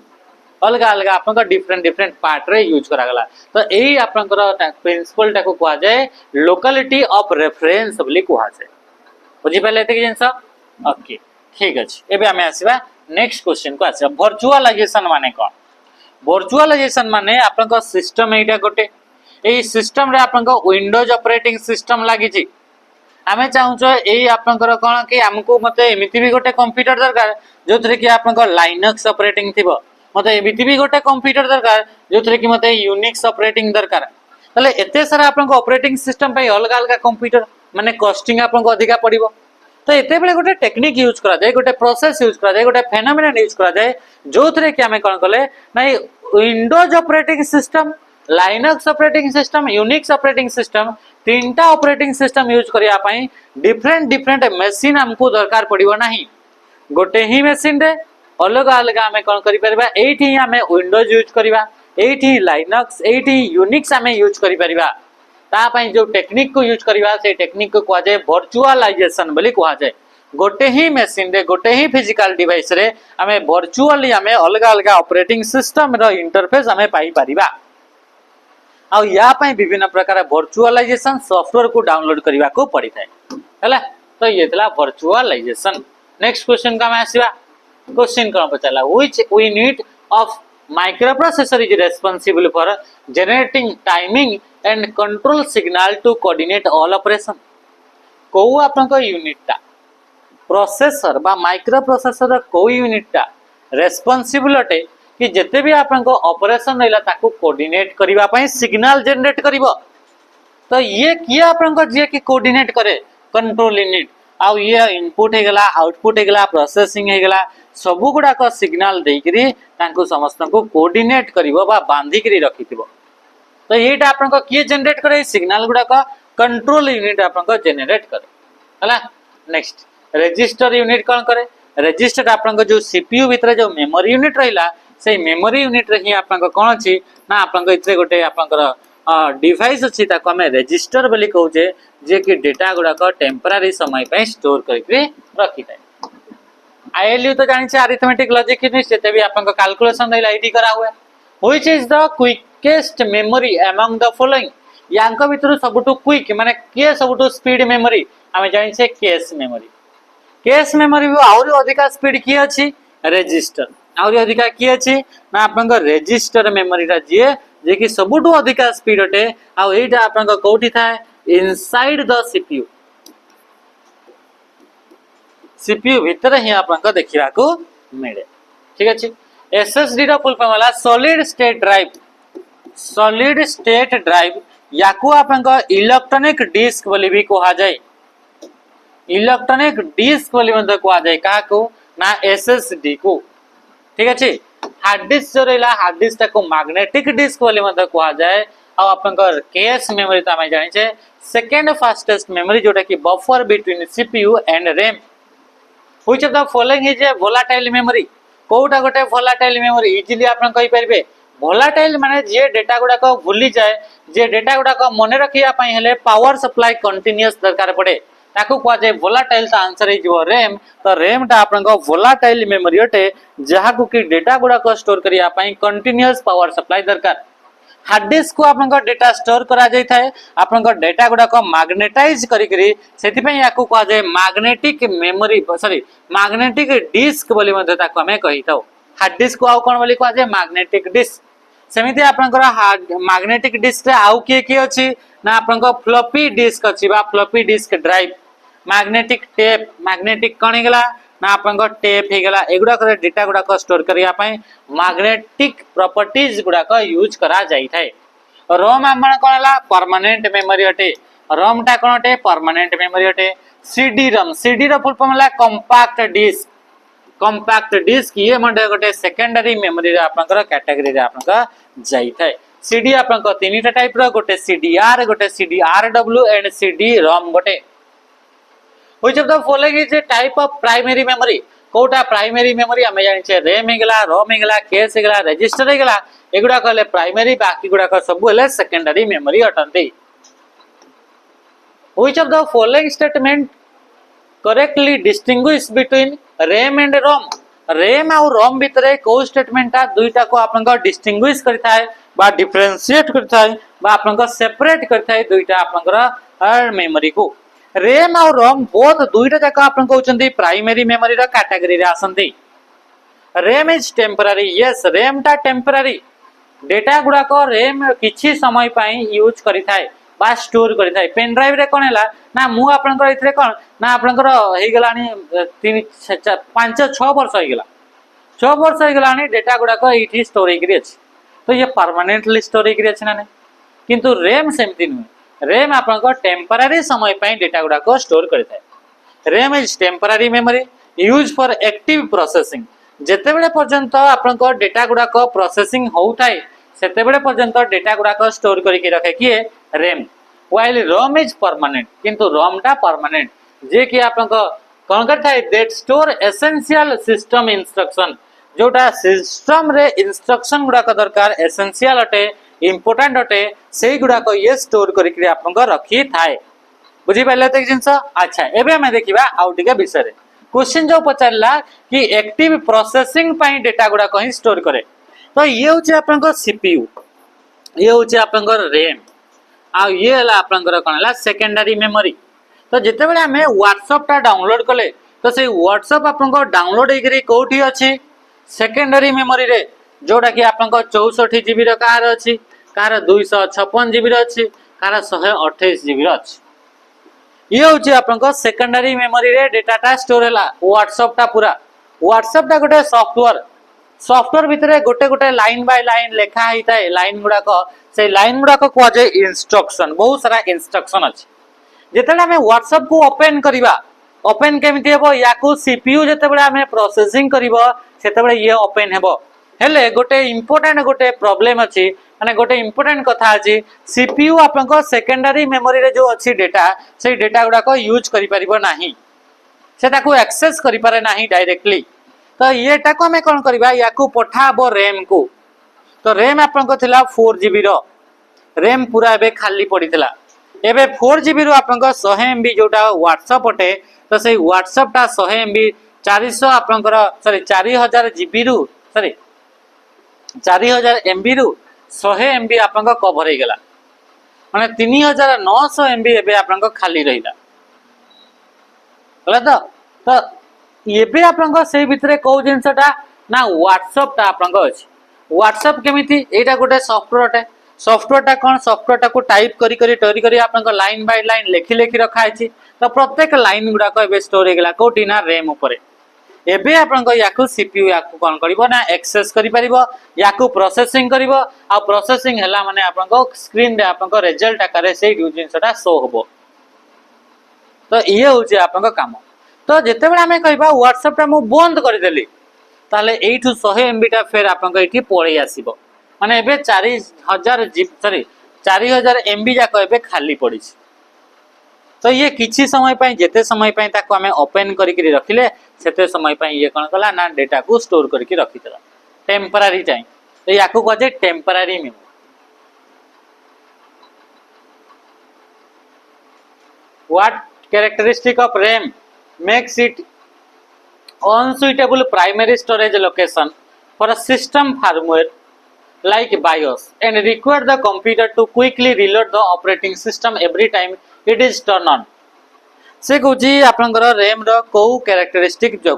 अलग अलग आपनका डिफरेंट पार्ट रे यूज करा गला तो एही आपनकर प्रिंसिपल टा को कहा जाय लोकेलिटी ऑफ रेफरेंस बोली कहा जाय बुझि पले एते जिंस ओके ठीक अछि एबे हमें आसीबा नेक्स्ट क्वेश्चन को आसीबा वर्चुअलाइजेशन माने कोन वर्चुअलाइजेशन माने आपनका सिस्टम एटा गोटे ए सिस्टम रे आपन को विंडोज ऑपरेटिंग सिस्टम लागि छी आमे चाहू छ एई आपन को कोन कि हमको मते एमिति भी गोटे कंप्यूटर दरकार जोथरे कि आपन को लाइनक्स ऑपरेटिंग थिबो मते एमिति भी गोटे कंप्यूटर दरकार जोथरे कि मते यूनिक्स ऑपरेटिंग दरकार तले एते सारा आपन को ऑपरेटिंग सिस्टम पे अलग अलग कंप्यूटर माने कॉस्टिंग आपन को अधिका पड़िबो तो एते बेले गोटे टेक्निक यूज करा जाय गोटे प्रोसेस यूज करा जाय गोटे फेनोमेनन यूज करा जाय जोथरे कि आमे कोन कले नै Windows operating system Linux operating system Unix operating system तीनटा ऑपरेटिंग सिस्टम यूज करिया पई डिफरेंट मशीन हमको दरकार पड़िबो नाही गोटे ही मशीन रे अलग अलग आमे कोन करि परबा एठी आमे विंडोज यूज करबा एठी लाइनक्स एठी यूनिक्स आमे यूज करि परबा ता पई जो टेक्निक को यूज करबा से टेक्निक को कहा जाय वर्चुअलाइजेशन बोली कहा जाय गोटे ही मशीन रे गोटे ही फिजिकल डिवाइस रे आमे वर्चुअली आमे अलग अलग ऑपरेटिंग सिस्टम रो इंटरफेस आमे पाई परिबा आ या पई विभिन्न प्रकार वर्चुअलाइजेशन सॉफ्टवेयर को डाउनलोड करबा को पड़ी थाए हला तो ये थला वर्चुअलाइजेशन नेक्स्ट क्वेश्चन का मैं आसीबा क्वेश्चन कोन पचाला which unit of microprocessor is responsible for generating timing and control signal to coordinate all operation को आपन को यूनिट ता प्रोसेसर बा माइक्रोप्रोसेसर को यूनिट ता रेस्पोंसिबल अटे कि जिते भी आपन ऑपरेशन रहिला ताको कोऑर्डिनेट करबा पई सिग्नल जनरेट करिवो। तो ये किए आपन जे कि कोऑर्डिनेट करे कंट्रोल यूनिट आ ये इनपुट हे गला आउटपुट हे गला प्रोसेसिंग हे गला सब गुडा को सिग्नल देकरी तांको समस्त को कोऑर्डिनेट करिवो बा बांधी करी रखिथिबो। तो येटा आपन को किए जनरेट करे सिग्नल गुडा को कंट्रोल यूनिट आपन को जनरेट करे हला। नेक्स्ट रजिस्टर यूनिट कोन करे रजिस्टर आपन को जो सीपीयू भीतर जो मेमोरी यूनिट रहिला से मेमोरी यूनिट रे ही आपन को कोन अछि ना आपन को इतरे गोटे आपन को डिवाइस अछि ताको हमें रजिस्टर बोली कहू जे जे कि डेटा गुडा को टेम्पररी समय पे स्टोर करके रखि थाए। आईएलयू तो जानि छै अरिथमेटिक लॉजिक यूनिट सेते भी आपन को कैलकुलेशन रहिला एडी करा हुए which is the quickest memory among the following rank भीतर सबटु क्विक माने के सबटु स्पीड मेमोरी हमें जानि छै कैश मेमोरी भी आउरी अधिका स्पीड की अछि रजिस्टर आउरी अधिका की अछि ना आपन को रजिस्टर मेमोरी रा जे कि सबुठु अधिका स्पीड अटे आ एटा आपन को कोठी थाए इनसाइड द सीपीयू भीतर ही आपन को देखिबा को मिले। ठीक अछि एसएसडी रा फुल फॉर्म होला सॉलिड स्टेट ड्राइव याकू आपन को इलेक्ट्रॉनिक डिस्क बोली भी कहा जाय इलेक्ट्रॉनिक डिस्क बोली मतलब कहा जाय का को ना एसएसडी को। ठीक अछि हार्ड डिस्क जो रहला हार्ड डिस्क को मैग्नेटिक डिस्क बोली मतलब कहा जाय आ अपन को कैश मेमोरी त हमें जानि छै सेकंड फास्टेस्ट मेमोरी जोटा कि buffer between CPU and RAM. Which of the following is a volatile memory कोटा गोटे वोलेटाइल मेमोरी इजीली आपन कहि परिबे वोलेटाइल माने जे डेटा गुडा को भूली जाय जे डेटा गुडा को मने रखिया पई हेले पावर सप्लाई कंटीन्यूअस दरकार पड़े ताको कहा जाय वोलेटाइल ता आंसर इज रैम। तो रैम ता आपन को वोलेटाइल मेमोरी अटे जहा को कि डेटा गुडा को स्टोर करिया पई कंटीन्यूअस पावर सप्लाई दरकार। हार्ड डिस्क को आपन को डेटा स्टोर करा जाय थाए आपन को डेटा गुडा को मैग्नेटाइज करी करी सेति पई याकू कहा जाय magnetic memory sorry magnetic disk बोली मध्ये ताको हमें कहि थाओ। हार्ड डिस्क को आउ कोन बोली कहा जाय मैग्नेटिक डिस्क। सेमिति आपन को हार्ड मैग्नेटिक डिस्क रे आउ के अछि ना आपन को फ्लॉपी डिस्क अछि बा floppy disk drive magnetic tape magnetic कणी गेला ना आपन को टेप हे गेला एगुडा करे डेटा गुडा को स्टोर करिया पई मैग्नेटिक प्रॉपर्टीज गुडा को यूज करा जाई थाए। रोम हमन कोनला परमानेंट मेमोरी अटे रोम टा कोन अटे परमानेंट मेमोरी अटे। सीडी रो फुल फॉर्म होला कॉम्पैक्ट डिस्क ये मंडे गोटे सेकेंडरी मेमोरी रे आपन को कैटेगरी रे आपन को जाई थाए। सीडी आपन को तीनटा टाइप रो गोटे सीडीआर गोटे सीडीआरडब्ल्यू एंड सीडी रोम गोटे। Which of the following is a type of primary memory कोटा प्राइमरी मेमोरी हमें जानि छै रैम हेगला रोम हेगला कैश हेगला रजिस्टर हेगला एगुडा कहले प्राइमरी बाकी गुडा को सब हेले सेकेंडरी मेमोरी अटंती। Which of the following statement correctly distinguish between RAM and ROM RAM और रोम भितरे को स्टेटमेंट ता दुईटा को आपन को डिस्टिंग्विश करथाय बा डिफरेंशिएट करथाय बा आपन को सेपरेट करथाय दुईटा आपन को मेमोरी को। रैम और रोम बोथ दुईटा जाका आपन को होचंदी प्राइमरी मेमोरी रा कैटेगरी रे आसंदी। RAM is temporary yes RAM ता टेम्पररी डेटा गुडा को रैम किछि समय पई यूज करि थाए बा स्टोर करि थाए। पेन ड्राइव रे कोन हैला ना मु आपन को इतरे कोन ना आपन को हे गेलानी 3 5 6 वर्ष हे गेला 6 वर्ष हे गेलानी डेटा गुडा को इठी स्टोर हे करि अछि। तो ये परमानेंटली स्टोर हे करि अछि ना नै किंतु रैम सेमति नै रैम आपन को टेम्पररी समय पई डेटा गुडा को स्टोर करि थाए। RAM is temporary memory use for active processing जेते बेले पर्यंत आपन को डेटा गुडा को प्रोसेसिंग होउ थाए सेते बेले पर्यंत डेटा गुडा को स्टोर करि के रखे किए RAM. While ROM is permanent किंतु रोम टा परमानेंट जे कि आपन को कोन कर थाए that store essential system instruction जोटा सिस्टम रे इंस्ट्रक्शन गुडा को दरकार एसेंशियल अटे इंपोर्टेंट अटे से गुडा को ये स्टोर करि के आपन को रखी थाए। बुझी पाले त जिंस अच्छा एबे हम देखिबा आउटिका विषय रे क्वेश्चन जो पचारला कि एक्टिव प्रोसेसिंग पई डेटा गुडा को ही स्टोर करे तो ये होचे आपन को सीपीयू ये होचे आपन को रैम आ ये हला आपन को कोन हला सेकेंडरी मेमोरी। तो जेते बेले हमें व्हाट्सएप टा डाउनलोड कले तो से व्हाट्सएप आपन को डाउनलोड हेकरी कोठी अछि सेकेंडरी मेमोरी रे जोटा कि आपन को 64 जीबी रो कार अछि कार 256 जीबी रो अछि कार 128 जीबी रो अछि। ये होची आपन को सेकेंडरी मेमोरी रे डेटा टा स्टोर हला व्हाट्सएप टा पूरा व्हाट्सएप टा गोटे सॉफ्टवेयर सॉफ्टवेयर भितर गोटे गोटे लाइन बाय लाइन लेखा होता है लाइन गुड़ाक से लाइन गुड़ाक कहुए इंस्ट्रक्शन बहुत सारा इंस्ट्रक्शन अच्छे जिते आम व्हाट्सएप को ओपन करवा ओपन केमिति हेबो याकू सीपीयू जेतेबेले आमे प्रोसेसिंग करबो सेतेबेले ये ओपन हेबो हेले गोटे इंपोर्टेंट गोटे प्रॉब्लम अछि माने गोटे इंपोर्टेंट कथा अछि सीपीयू आपनको सेकेंडरी मेमोरी रे जो अछि डेटा से डेटा गुडा को यूज करि परिबो नाही सेटा को एक्सेस करि पारे नाही डायरेक्टली तो येटा को हमें कोन करबा याकू पठाबो रैम को तो रैम आपनको थिला 4GB रो रैम पूरा एबे खाली पड़ीथिला एबे 4GB रो आपनको 100MB जोटा व्हाट्सएप अटे तो से व्हाट्सएप टा 100MB 400 आपनकर सॉरी 4000GB रु सॉरी 4000MB रु 100MB आपनको कवर हे गेला माने 3900MB एबे आपनको खाली रहिला होला तो एबे आपनको से भितरे को जिंसटा ना व्हाट्सएप टा आपनको अछि व्हाट्सएप केमिति एटा गोटे सॉफ्टवेयर अटे सॉफ्टवेयर टा कोन सॉफ्टवेयर टा को टाइप करी करी टरी करी आपनको लाइन बाय लाइन लेखि लेखि रखा अछि तो प्रत्येक लाइन गुडा को एबे स्टोर हे गेला कोटी ना रैम ऊपर एबे आपनको याकू सीपीयू याकू कोन करिवो ना एक्सेस करि परिवो याकू प्रोसेसिंग करिवो आ प्रोसेसिंग हला माने आपनको स्क्रीन रे आपनको रिजल्ट आकारे से जिंसटा शो होबो तो ये होची आपनको काम तो जेते बेला हमें कहबा व्हाट्सएप टा मु बंद कर देली ताले एठु 100MB टा फेर आपनको एठी पळै आसीबो माने एबे 4000 सॉरी 4000MB जा कहबे खाली पड़ी तो ये किछि समय पय जेते समय पय ताको हमें ओपन करिकरी रखिले सेते समय पय ये कोन कला ना डेटा को स्टोर करके रखितला टेम्पररी टाइम तो याकू कहे temporary memory what characteristic of RAM makes it unsuitable primary storage location for a system firmware like BIOS and require the computer to quickly reload the operating system every time it is turned on से कहूँ आपंकर रैम रो कैरेक्टरिस्टिक जो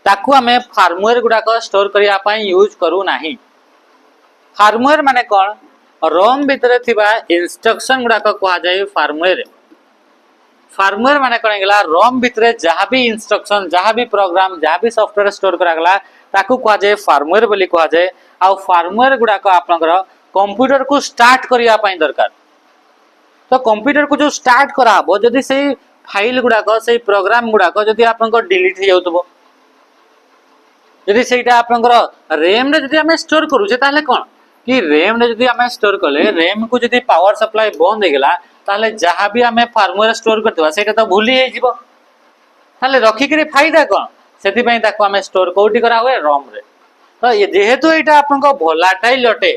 ताकू आम फार्मवेयर गुड़ाक स्टोर करने यूज करू नाही फार्मवेयर माने कौन रोम भितर थिबा इंस्ट्रक्शन गुड़ाक कह जाए फार्मवेयर फार्मवेयर माने कौन गला रोम भितर जहाँ भी इंस्ट्रक्शन जहाँ भी प्रोग्राम जहाँ भी सॉफ्टवेयर स्टोर करागला ताकू कह जाए फार्मवेयर बोली कह जाए आ फार्मवेयर गुड़ाक आपंकर कंप्यूटर को स्टार्ट करने दरकार तो कंप्यूटर को जो स्टार्ट कराबो जदि से फाइल गुड़ाक से प्रोग्राम गुड़ाक जदि आपंकर डिलीट हो जाउतबो जदि सेटा आपंकर रैम रे जदि हमें स्टोर करूचे ताले कोन कि रैम रे जदि हमें स्टोर करले रैम को जदि पावर सप्लाई बंद हो गेला ताले जहाँ भी हमें फार्मवेयर स्टोर करथवा सेटा तो भूली हे जिवो ताले रखी के फायदा कोन सेति पई ताको हमें स्टोर कोठी करा हुए रोम रे तो ये जेहेतु एटा आपनको वोलाटाइल अटे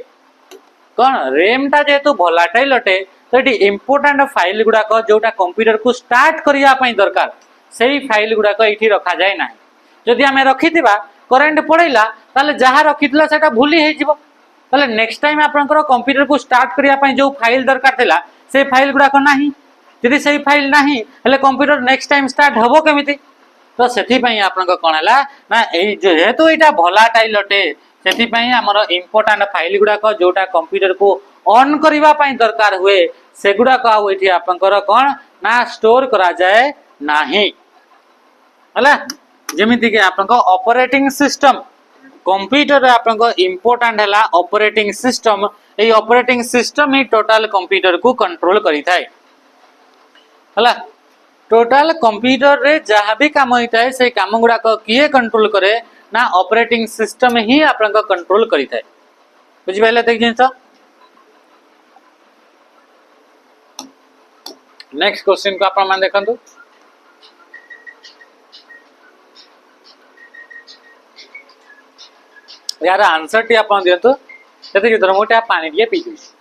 कोन रैम ता जेहेतु वोलाटाइल अटे तो ये इंपोर्टेंट फाइल गुड़ाक जोटा कंप्यूटर को स्टार्ट करने दरकार से ही फाइल गुड़ाक ये रखा जाए ना जदि आम रखी करेन्ट पड़ेगा ताले जहाँ रखी से भूली हो नेक्स्ट टाइम आपंकर कंप्यूटर को स्टार्ट करने जो फाइल दरकार थिला से फाइल गुड़ाक नाही यदि से फाइल नाही हेले कंप्यूटर नेक्स्ट टाइम स्टार्ट हबो केमिति तो सेथिपई आपनका कोन हला ना ए जेहेतु एटा वोलाटाइल अटे सेथिपई हमर इंपोर्टेंट फाइल गुड़ाक जोटा कंप्यूटर को ऑन करबा पई दरकार हुए सेगुड़ा को आउ एठी आपनकर कोन ना स्टोर करा जाए नाही हला जेमिति के आपनका ऑपरेटिंग सिस्टम कंप्यूटर रे आपनका इंपोर्टेंट हला ऑपरेटिंग सिस्टम ए ऑपरेटिंग सिस्टम ही टोटल कंप्यूटर को कंट्रोल करि थाए हला टोटल कंप्यूटर रे जहाँ भी काम होता है से काम गुड़ा किए कंट्रोल करे ना ऑपरेटिंग सिस्टम ही आपनका कंट्रोल करि थाए बुझि पाइले देख जिंस नेक्स्ट क्वेश्चन को आपण मान देखंतु यार आंसर टी आपण दियंतु सेति कि मोटे आप पानी दिए पी दिस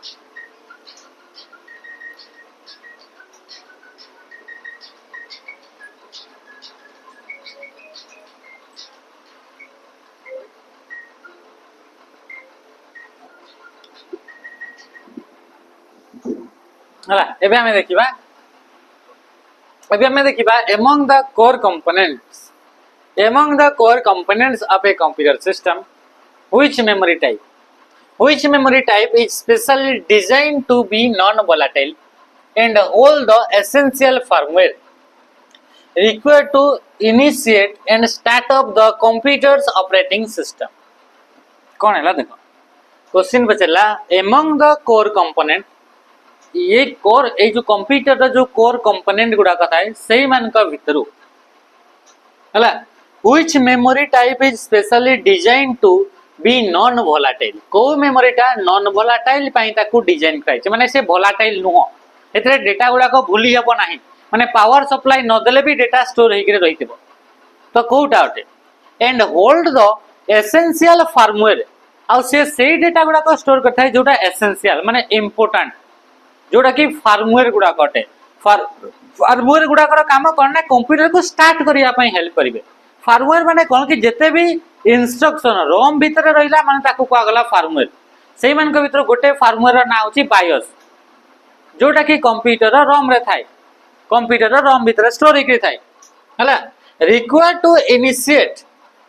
हला एबे हमें देखिबा among the core components of a computer system which memory type is specially designed to be non-volatile and hold the essential firmware required to initiate and start up the computer's operating system कौन है देखो क्वेश्चन पचला एमंग द कोर कंपोनेंट ये कोर ए जो कंप्यूटर रो जो कोर कंपोनेंट गुडा का थाए सेही मान का भितरु हला which memory type is specially designed to be non volatile को मेमोरी टा नॉन वोलाटाइल पई ताकू डिजाइन कराइ छै माने से वोलाटाइल नुहो एतरे डेटा गुडा को भूली हबो नाही माने पावर सप्लाई न देले भी डेटा स्टोर हेकि रहितबो तो कोउटा अटे and hold the essential firmware आ से डेटा गुडा को स्टोर करता है जोटा एसेंशियल माने इंपोर्टेंट जोटा कि फर्मवेयर गुडा कटे फर्मवेयर गुडा कर काम करना कंप्यूटर को स्टार्ट करिया पई हेल्प करिवे फर्मवेयर माने कोन कि जते भी इंस्ट्रक्शन रोम भीतर रहिला माने ताकू को गला फर्मवेयर सेही मान के भीतर गोटे फर्मवेयर ना होची बायोस जोटा कि कंप्यूटर रोम रे थाए कंप्यूटर रोम भीतर स्टोर हेकि थाए हला required to initiate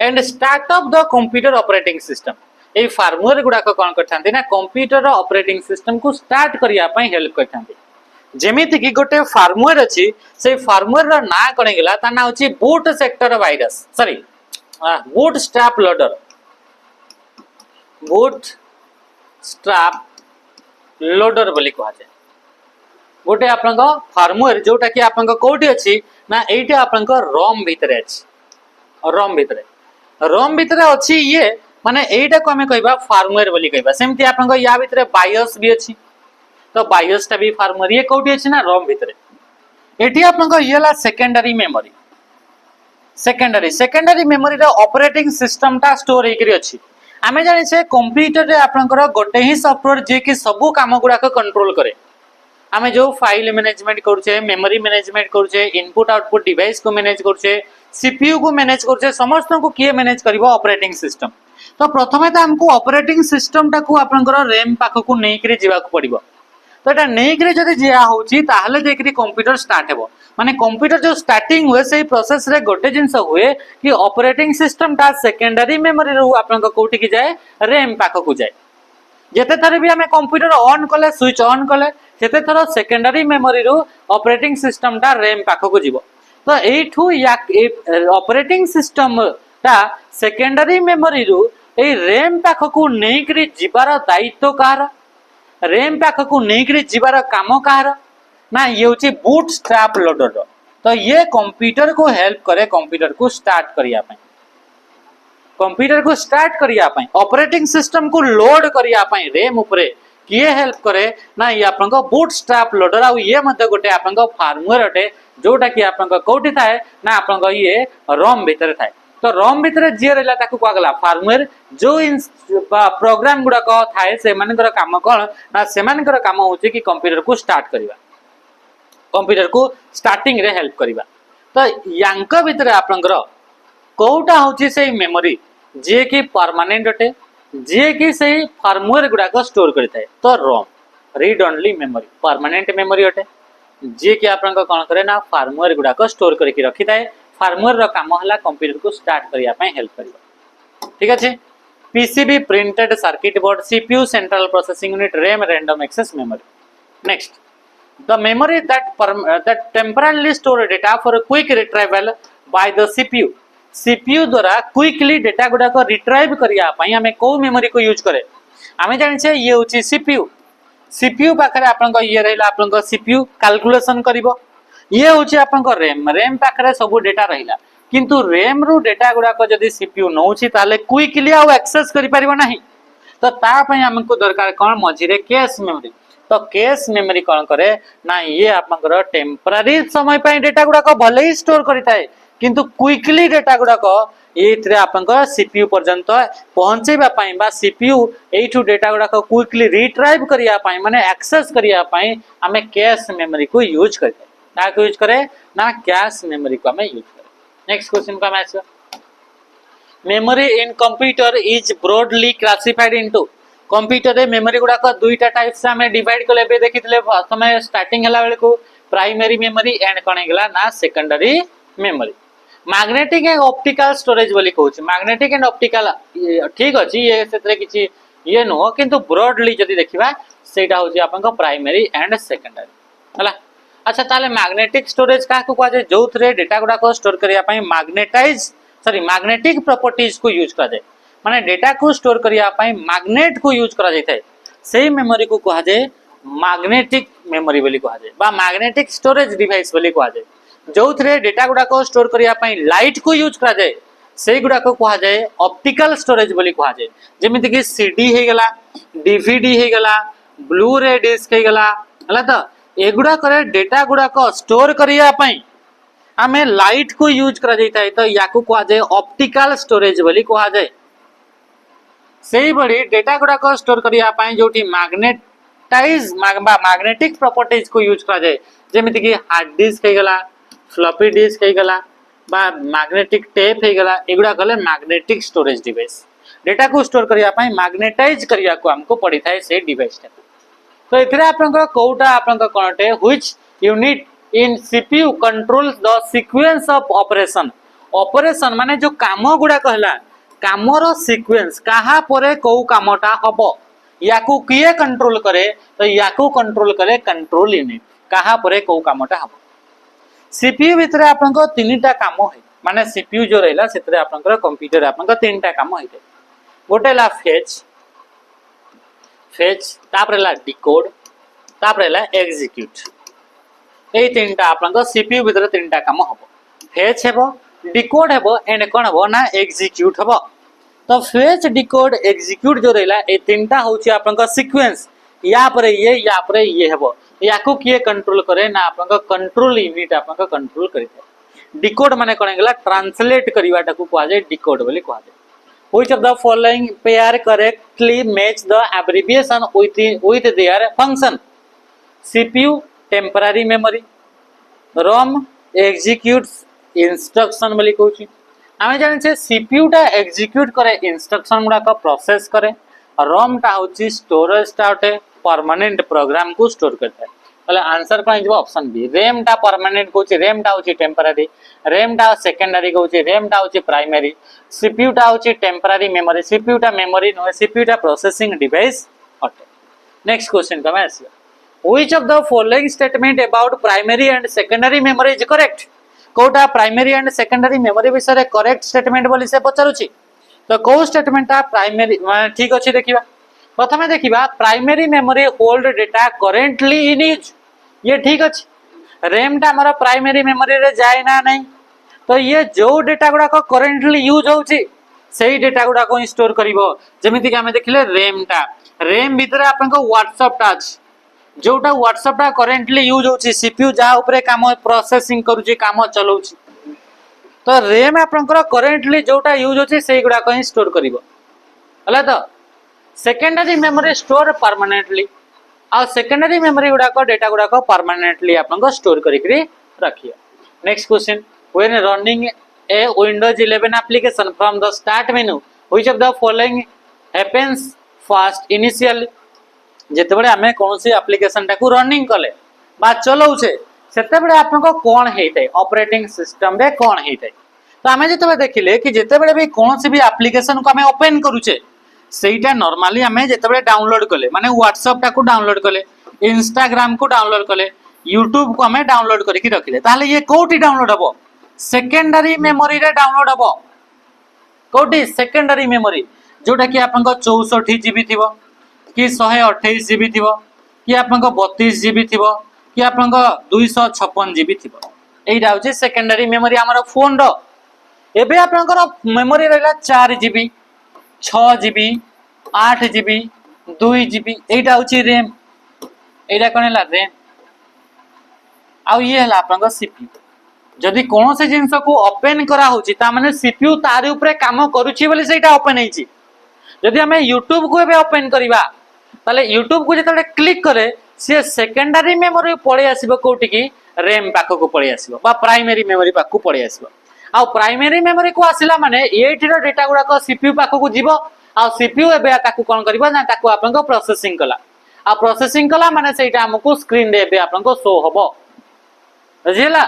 and start up the computer operating system ए फर्मवेयर गुडा को कोन करथांती ना कंप्यूटर ऑपरेटिंग सिस्टम को स्टार्ट करिया पई हेल्प करथांती जेमिति कि गोटे फर्मवेयर अछि से फर्मवेयर रा ना कोन गेला ता ना होची boot sector virus sorry boot strap loader boot strap loader बोली कहा जाय गोटे आपन फर्मवेयर जोटा कि आपन कोठी अछि ना एटा आपन रोम भीतर अछि रोम भीतर अछि ये माने एटा को हमें कहबा फर्मवेयर बोली कहबा सेमति आपन या भीतर बायोस भी अछि तो बायोस टा भी फर्मवेयर ये कोठी अछि ना रोम भीतर एठी आपन येला सेकेंडरी मेमोरी सेकेंडरी मेमोरी रो ऑपरेटिंग सिस्टम टा स्टोर हेकरी अछि आमे जानि से कंप्यूटर रे आपन गोटे ही सॉफ्टवेयर जे कि सब काम गुडा को कंट्रोल करे आमे जो फाइल मैनेजमेंट करूछे मेमोरी मैनेजमेंट करूछे इनपुट आउटपुट डिवाइस को मैनेज करूछे सीपीयू को मैनेज करूछे समस्त को किए मैनेज करबो ऑपरेटिंग सिस्टम तो प्रथमे तो हमको ऑपरेटिंग सिस्टम टा को आपनकर रैम पाख को नै करी जीवा को पड़िबो तो एटा नै करी जदी जिया होची ताहले जेकरी कंप्यूटर स्टार्ट हेबो माने कंप्यूटर जो स्टार्टिंग हुए से प्रोसेस रे गोटे जिंस हुए कि ऑपरेटिंग सिस्टम टा सेकेंडरी मेमोरी रो आपनका कोठी की जाए रैम पाख को जाए जेते थरे भी हमें कंप्यूटर ऑन कले स्विच ऑन कले सेते थरो सेकेंडरी मेमोरी रो ऑपरेटिंग सिस्टम टा रैम पाख को जीवो तो एठू या ऑपरेटिंग सिस्टम ता सेकेंडरी मेमोरी रो ए रैम पाख को नै करी जीवार दायित्व कार रैम पाख को नै करी जीवार काम कार ना ये होची बूट स्ट्रैप लोडर तो ये कंप्यूटर को हेल्प करे कंप्यूटर को स्टार्ट करिया पई कंप्यूटर को स्टार्ट करिया पई ऑपरेटिंग सिस्टम को लोड करिया पई रैम ऊपरे किए हेल्प करे ना ये आपन को बूट स्ट्रैप लोडर आ ये मध्य गोटे आपन को फर्मवेयर अटे जोटा कि आपन को कोठी थाए ना आपन को ये रोम भीतर थाए तो रोम भीतर जे रहला ताकू कोगला फर्मवेयर जो इन प्रोग्राम गुडा को थाए से मानकर काम कोन ना से मानकर काम होची कि कंप्यूटर को स्टार्ट करिवा कंप्यूटर को स्टार्टिंग रे हेल्प करिवा तो यांक भीतर आपनकर कोटा होची से मेमोरी जे कि परमानेंट अटे जे कि से फर्मवेयर गुडा को स्टोर करता है तो ROM read only memory permanent memory अटे जे कि आपन को कोन करे ना फर्मवेयर गुडा को स्टोर करके रखी थाए फर्मवेयर रो काम हला कंप्यूटर को स्टार्ट करिया पय हेल्प करिवो ठीक अछि PCB printed circuit board CPU central processing unit RAM random access memory next the memory that temporarily store data for a quick retrieval by the CPU द्वारा क्विकली डेटा गुडा को रिट्राइव करिया पई हमें को मेमोरी को यूज करे हमें जानि छे ये होची CPU पाखरे आपन को ये रहला आपन को CPU कैलकुलेशन करिवो ये होची आपन को रैम पाखरे सब डेटा रहिला किंतु रैम रो डेटा गुडा को जदी CPU नौची ताले क्विकली आ एक्सेस करि परिबो नाही तो ता पई हमको दरकार कोन मझिरे कैश मेमोरी तो कैश मेमोरी कोन करे ना ये आपनकर टेम्पररी समय पई डेटा गुडा को भले ही स्टोर करिताय किंतु क्विकली डेटा गुडा को एथरे आपनकर सीपीयू पर्यंत पहुंचेबा पई बा सीपीयू एठू डेटा गुडा को क्विकली रिट्राइव करिया पई माने एक्सेस करिया पई हमें कैश मेमोरी को यूज करते ता को यूज करे ना कैश मेमोरी को हमें यूज करे नेक्स्ट क्वेश्चन का match memory in computer is broadly classified into computer रे मेमोरी गुडा को दुईटा टाइप से हमें डिवाइड करले बे देखितले समय स्टार्टिंग हला बेले को प्राइमरी मेमोरी एंड कोन गेला ना secondary memory magnetic and optical storage बोली कहूची मैग्नेटिक एंड ऑप्टिकल ठीक अछि ये सेतरे किछि ये नो किंतु ब्रॉडली जदी देखिबा सेटा होची आपन को प्राइमरी एंड सेकेंडरी हला अच्छा ताले मैग्नेटिक स्टोरेज का को कहजे जोथरे डेटा गुडा को स्टोर करिया पई मैग्नेटिक प्रॉपर्टीज को यूज करा जाय माने डेटा को स्टोर करिया पई मैग्नेट को यूज करा जाय सेही मेमोरी को कहा जाय मैग्नेटिक मेमोरी बोली कहा जाय बा मैग्नेटिक स्टोरेज डिवाइस बोली कहा जाय जो थरे डेटा गुडा को स्टोर करिया पई लाइट को यूज करा जाय सेही गुडा को कहा जाय ऑप्टिकल स्टोरेज बोली कहा जाय जेमिति कि सीडी हे गला डीवीडी हे गला ब्लू रे डिस्क हे गला हला त एगुडा करे डेटा गुडा को स्टोर करिया पई आमे लाइट को यूज करा जाय थाय तो याकू कहा जाय ऑप्टिकल स्टोरेज बोली कहा जाय सेही बड़ी डेटा गुडा को स्टोर करिया पई जोटी मैग्नेटिक प्रॉपर्टीज को यूज करा जाय जेमिति कि हार्ड डिस्क हे गला फ्लॉपी डिस्क हे गला बा मैग्नेटिक टेप हे गला एगुडा कले मैग्नेटिक स्टोरेज डिवाइस डेटा को स्टोर करिया पई मैग्नेटाइज करिया को हमको पड़ी थाए से डिवाइस टा तो एथिरे आपनकर कोउटा आपनकर कोनटे which unit in CPU controls the sequence of operation माने जो काम गुडा कहला कामर सीक्वेंस कहा परे को कामटा हबो याकू किए कंट्रोल करे तो याकू कंट्रोल करे कंट्रोल यूनिट कहा परे को कामटा हबो सीपीयू भितरे आपनकर तीनटा काम है माने सीपीयू जो रहला सेतरे आपनकर कंप्यूटर आपनकर तीनटा काम है गोटेला फेच तापरेला डिकोड तापरेला एग्जीक्यूट ए तीनटा आपनकर सीपीयू भितरे तीनटा काम हबो फेच हेबो डिकोड हेबो एंड कोन हेबो ना एग्जीक्यूट हेबो तो फेच डिकोड एग्जीक्यूट जो रहला ए तीनटा होची आपनकर सीक्वेंस या परे ये हेबो याकू किए कंट्रोल करे ना आपनकर कंट्रोल यूनिट आपनकर कंट्रोल करिते डिकोड माने कोन गेला ट्रांसलेट करिवाटा को कहा जाय डिकोड बोली कहा जाय which of the following pair correctly match the abbreviation with their function CPU temporary memory Rome executes instruction बोली कहूची आमे जानि छे सीपीयू टा एग्जीक्यूट करे इंस्ट्रक्शन गुडा का प्रोसेस करे रोम टा होची स्टोरेज टा होते परमानेंट प्रोग्राम को स्टोर करता है એટલે आंसर कोन जब ऑप्शन बी रैम टा परमानेंट कहूची रैम टा होची टेम्पररी रैम टा सेकेंडरी कहूची रैम टा होची प्राइमरी सीपीयू टा होची टेम्पररी मेमोरी सीपीयू टा मेमोरी नो सीपीयू टा प्रोसेसिंग डिवाइस अटे नेक्स्ट क्वेश्चन कमे आसी which of the following statement about primary and secondary memory is correct कोटा प्राइमरी एंड सेकेंडरी मेमोरी विषय करेक्ट स्टेटमेंट बोली से पचारुची तो को स्टेटमेंट टा प्राइमरी ठीक अछि देखिबा प्रथमे देखिबा primary memory hold data currently in use ये ठीक अछि रैम टा हमर प्राइमरी मेमोरी रे जाय ना नहीं तो ये जो डेटा गुडा को करेंटली यूज होउची सेही डेटा गुडा को स्टोर करिवो जेमिति कि हमें देखिले रैम भीतर आपन को व्हाट्सएप टा अछि जोटा व्हाट्सएप टा करेंटली यूज होउची सीपीयू जा ऊपर काम प्रोसेसिंग करूची काम चलाउची तो रैम आपनकर करेंटली जोटा यूज होची सेही गुडा को स्टोर करिवो हला तो सेकेंडरी मेमोरी स्टोर परमानेंटली आ सेकेंडरी मेमोरी गुडा को डेटा गुडा को परमानेंटली आपन को स्टोर करिकरी रखियो next question when running A Windows 11 application from the start menu which of the following happens fast initially जेते बडे हमें कोनसी एप्लीकेशन टा को रनिंग कले बा चलाउछे सेते बडे आपन को कोन हेतै ऑपरेटिंग सिस्टम रे कोन हेतै तो हमें जेते बडे देखिले कि जेते बडे भी कोनसी भी एप्लीकेशन को हमें ओपन करूछे सेटा नॉर्मली हमें जेते बडे डाउनलोड कले माने व्हाट्सएप टा को डाउनलोड कले इंस्टाग्राम को डाउनलोड कले यूट्यूब को हमें डाउनलोड करके रखिले ताले ये कोठी डाउनलोड हबो सेकेंडरी मेमोरी रे डाउनलोड हबो कोठी सेकेंडरी मेमोरी जोटा कि आपन को 64 जीबी थिबो कि 128 जीबी थिबो कि आपन को 32 जीबी थिबो कि आपन को 256 जीबी थिबो एइटा होचे सेकेंडरी मेमोरी हमर फोन रो एबे आपन को मेमोरी रहला 4 जीबी 6 जीबी 8 जीबी 2 जीबी एइटा होची रैम एइटा कोनला रैम आ ये हला आपन को सीपीयू जदि कोन से जिंस को ओपन करा होची ता माने सीपीयू तारी ऊपर काम करूची बोली सेटा ओपन हेची जदि हमें यूट्यूब को एबे ओपन करिबा ताले यूट्यूब को जेतले क्लिक करे से सेकेंडरी मेमोरी पळे आसीबो कोठी की रैम पाखो को पळे आसीबो बा प्राइमरी मेमोरी पाखो पळे आसीबो आ प्राइमरी मेमोरी को आसिला माने एटिरो डेटा गुडा को सीपीयू पाखो को जीवो आ सीपीयू एबे ताकू कोन करबो ना ताकू आपन को प्रोसेसिंग कला आ प्रोसेसिंग कला माने सेटा हमको स्क्रीन रे एबे आपन को शो होबो बुझिला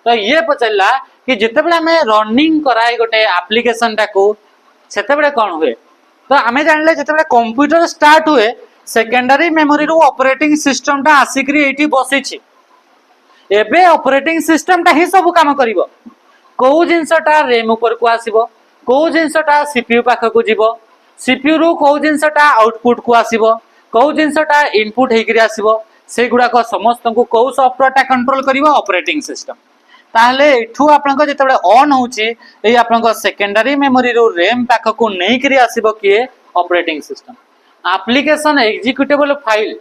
तो ये पचला कि जेते बेले हमें रनिंग कराय गोटे एप्लीकेशन टाकू सेते बेले कोन हुए तो हमें जानले जेते बेले कंप्यूटर स्टार्ट हुए सेकेंडरी मेमोरी रो ऑपरेटिंग सिस्टम टा आसिकरी एठी बसै छी एबे ऑपरेटिंग सिस्टम टा ही सब काम करिवो को जिंसटा रैम ऊपर को आसीबो को जिंसटा सीपीयू पाख को जीवो सीपीयू रु को जिनसटा आउटपुट को आसीबो को जिनसटा इनपुट हेकरी आसीबो से गुडा को समस्त को को सॉफ्टवेयर कंट्रोल करिवो ऑपरेटिंग सिस्टम ताहले एठू आपन जेतबे ऑन होची ए आपन सेकेंडरी मेमोरी रो रैम पाख को नै करी आसीबो किए operating system application executable file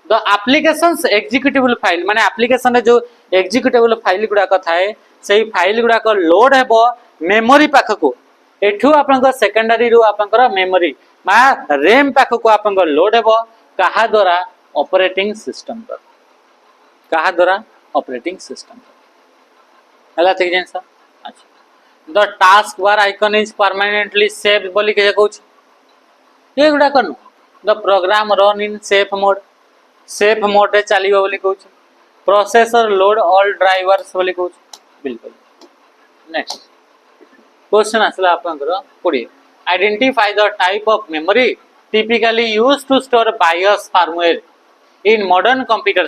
the applications executable file माने एप्लीकेशन जो एग्जीक्यूटेबल फाइल गुडा को थाए सेही फाइल गुडा को लोड हेबो मेमोरी पाख को एठू आपन सेकेंडरी रो आपन मेमोरी मा रैम पाख को आपन लोड हेबो कहा द्वारा ऑपरेटिंग सिस्टम पर कहा द्वारा ऑपरेटिंग सिस्टम पर हला ठीक जेन सर अच्छा the task bar icon is permanently saved बोली के कहूछ ये गुडा कनु the program run in safe mode रे चलिबो बोली कहूछ प्रोसेसर लोड ऑल ड्राइवर्स बोली कहूछ बिल्कुल नेक्स्ट क्वेश्चन आसला आपनकर पढी identify the type of memory typically used to store BIOS firmware in modern computer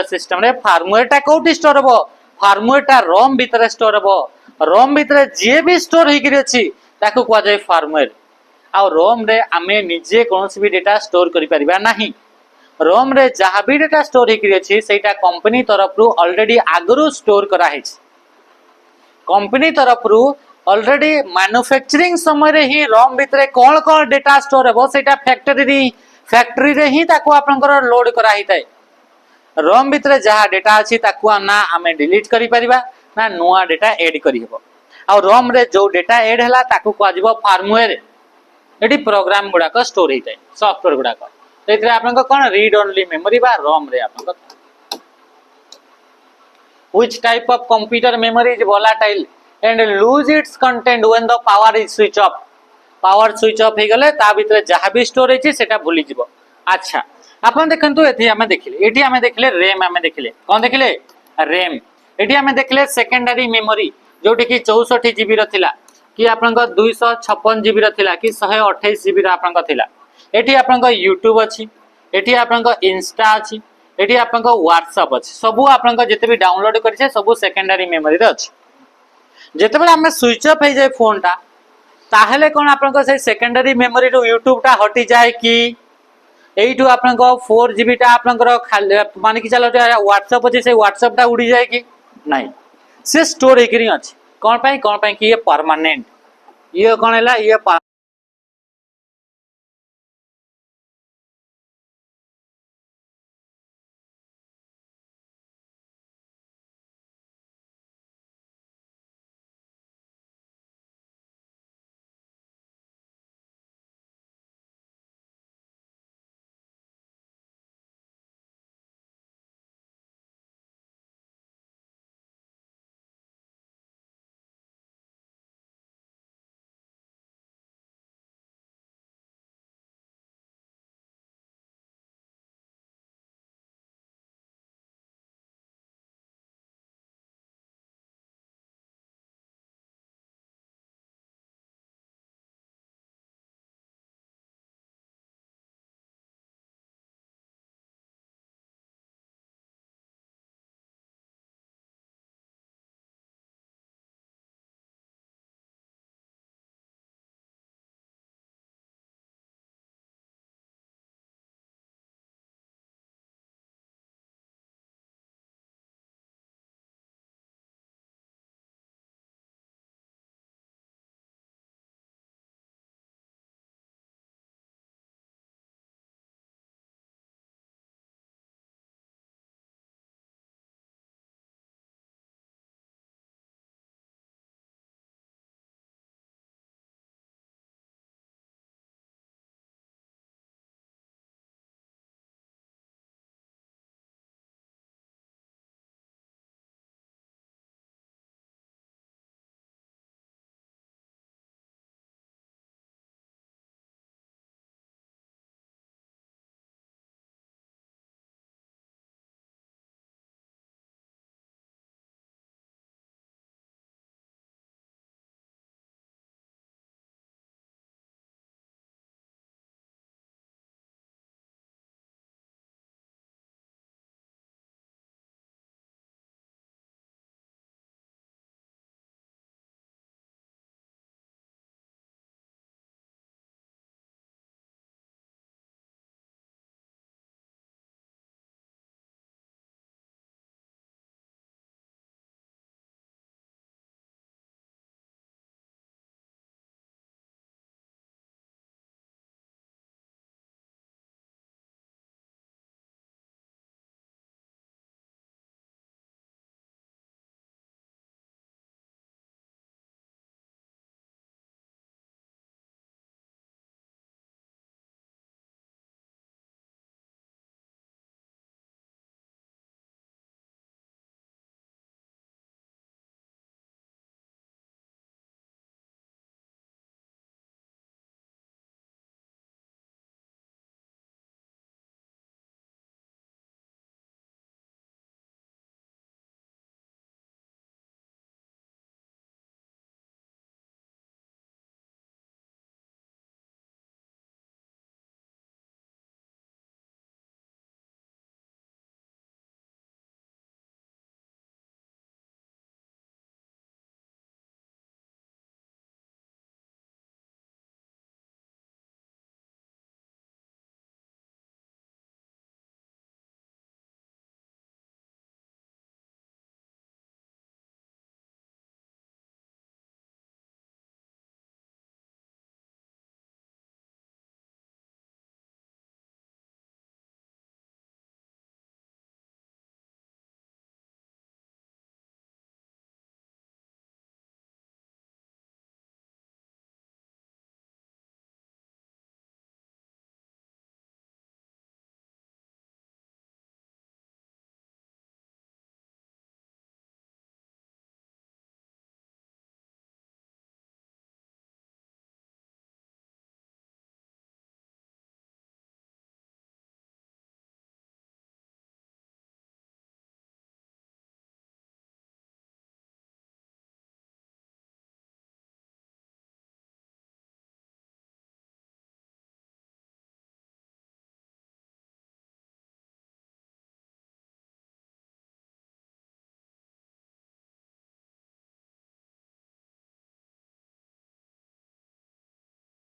system रे फार्मवेयर टा कोठी स्टोर हबो फार्मवेयर टा रोम भीतर स्टोर हबो रोम भीतर जे भी स्टोर हेकि अछि ताको कुआ जाय फार्मवेयर आ रोम रे आमे निजे कोनोसी भी डेटा स्टोर करि परिबा नाही रोम रे जहा भी डेटा स्टोर हेकि अछि सेटा कंपनी तरफ रु ऑलरेडी आगरु स्टोर करा हेछि कंपनी तरफ रु ऑलरेडी मैन्युफैक्चरिंग समय रे ही रोम भीतर कोन कोन डेटा स्टोर हबो सेटा फैक्ट्री रे ही ताको आपनकर लोड करा हिताय रोम भीतर जहा डेटा अछि ताको ना आमे डिलीट करि परिबा ना नुआ डेटा ऐड करि हेबो आ रोम रे जो डेटा ऐड हला ताको को आजिबो फार्मवेयर एडी प्रोग्राम गुडा को स्टोर हिताय सॉफ्टवेयर गुडा को एतरे आपनकर कोन रीड ओनली मेमोरी बा रोम रे आपनकर which type of computer memory is volatile and lose its content when the power is switch off power switch off हे गले ता भीतर जहा भी स्टोर हेछि सेटा भूली जिवो अच्छा अपन देखंतु एथि हमें देखले रैम हमें देखले कोन देखले रैम एठी हमें देखले सेकेंडरी मेमोरी जोटी की 64 जीबी रो थिला कि आपनका 256 जीबी रो थिला कि 128 जीबी रो आपनका थिला एठी आपनका YouTube अछि एठी आपनका इंस्टा अछि एठी आपनका WhatsApp अछि सबु आपनका जते भी डाउनलोड करिसे सबु सेकेंडरी मेमोरी रे अछि जते बेला हमें स्विच ऑफ हे जाय फोन टा ताहले कोन आपनका से सेकेंडरी मेमोरी रो YouTube टा हटि जाय कि एइटू आपनका 4 जीबी टा आपनकर माने कि चलो WhatsApp अछि से WhatsApp टा उडी जाय कि नहीं से स्टोर हेकरी अछि कोन पई कि ये परमानेंट ये कोन हला ये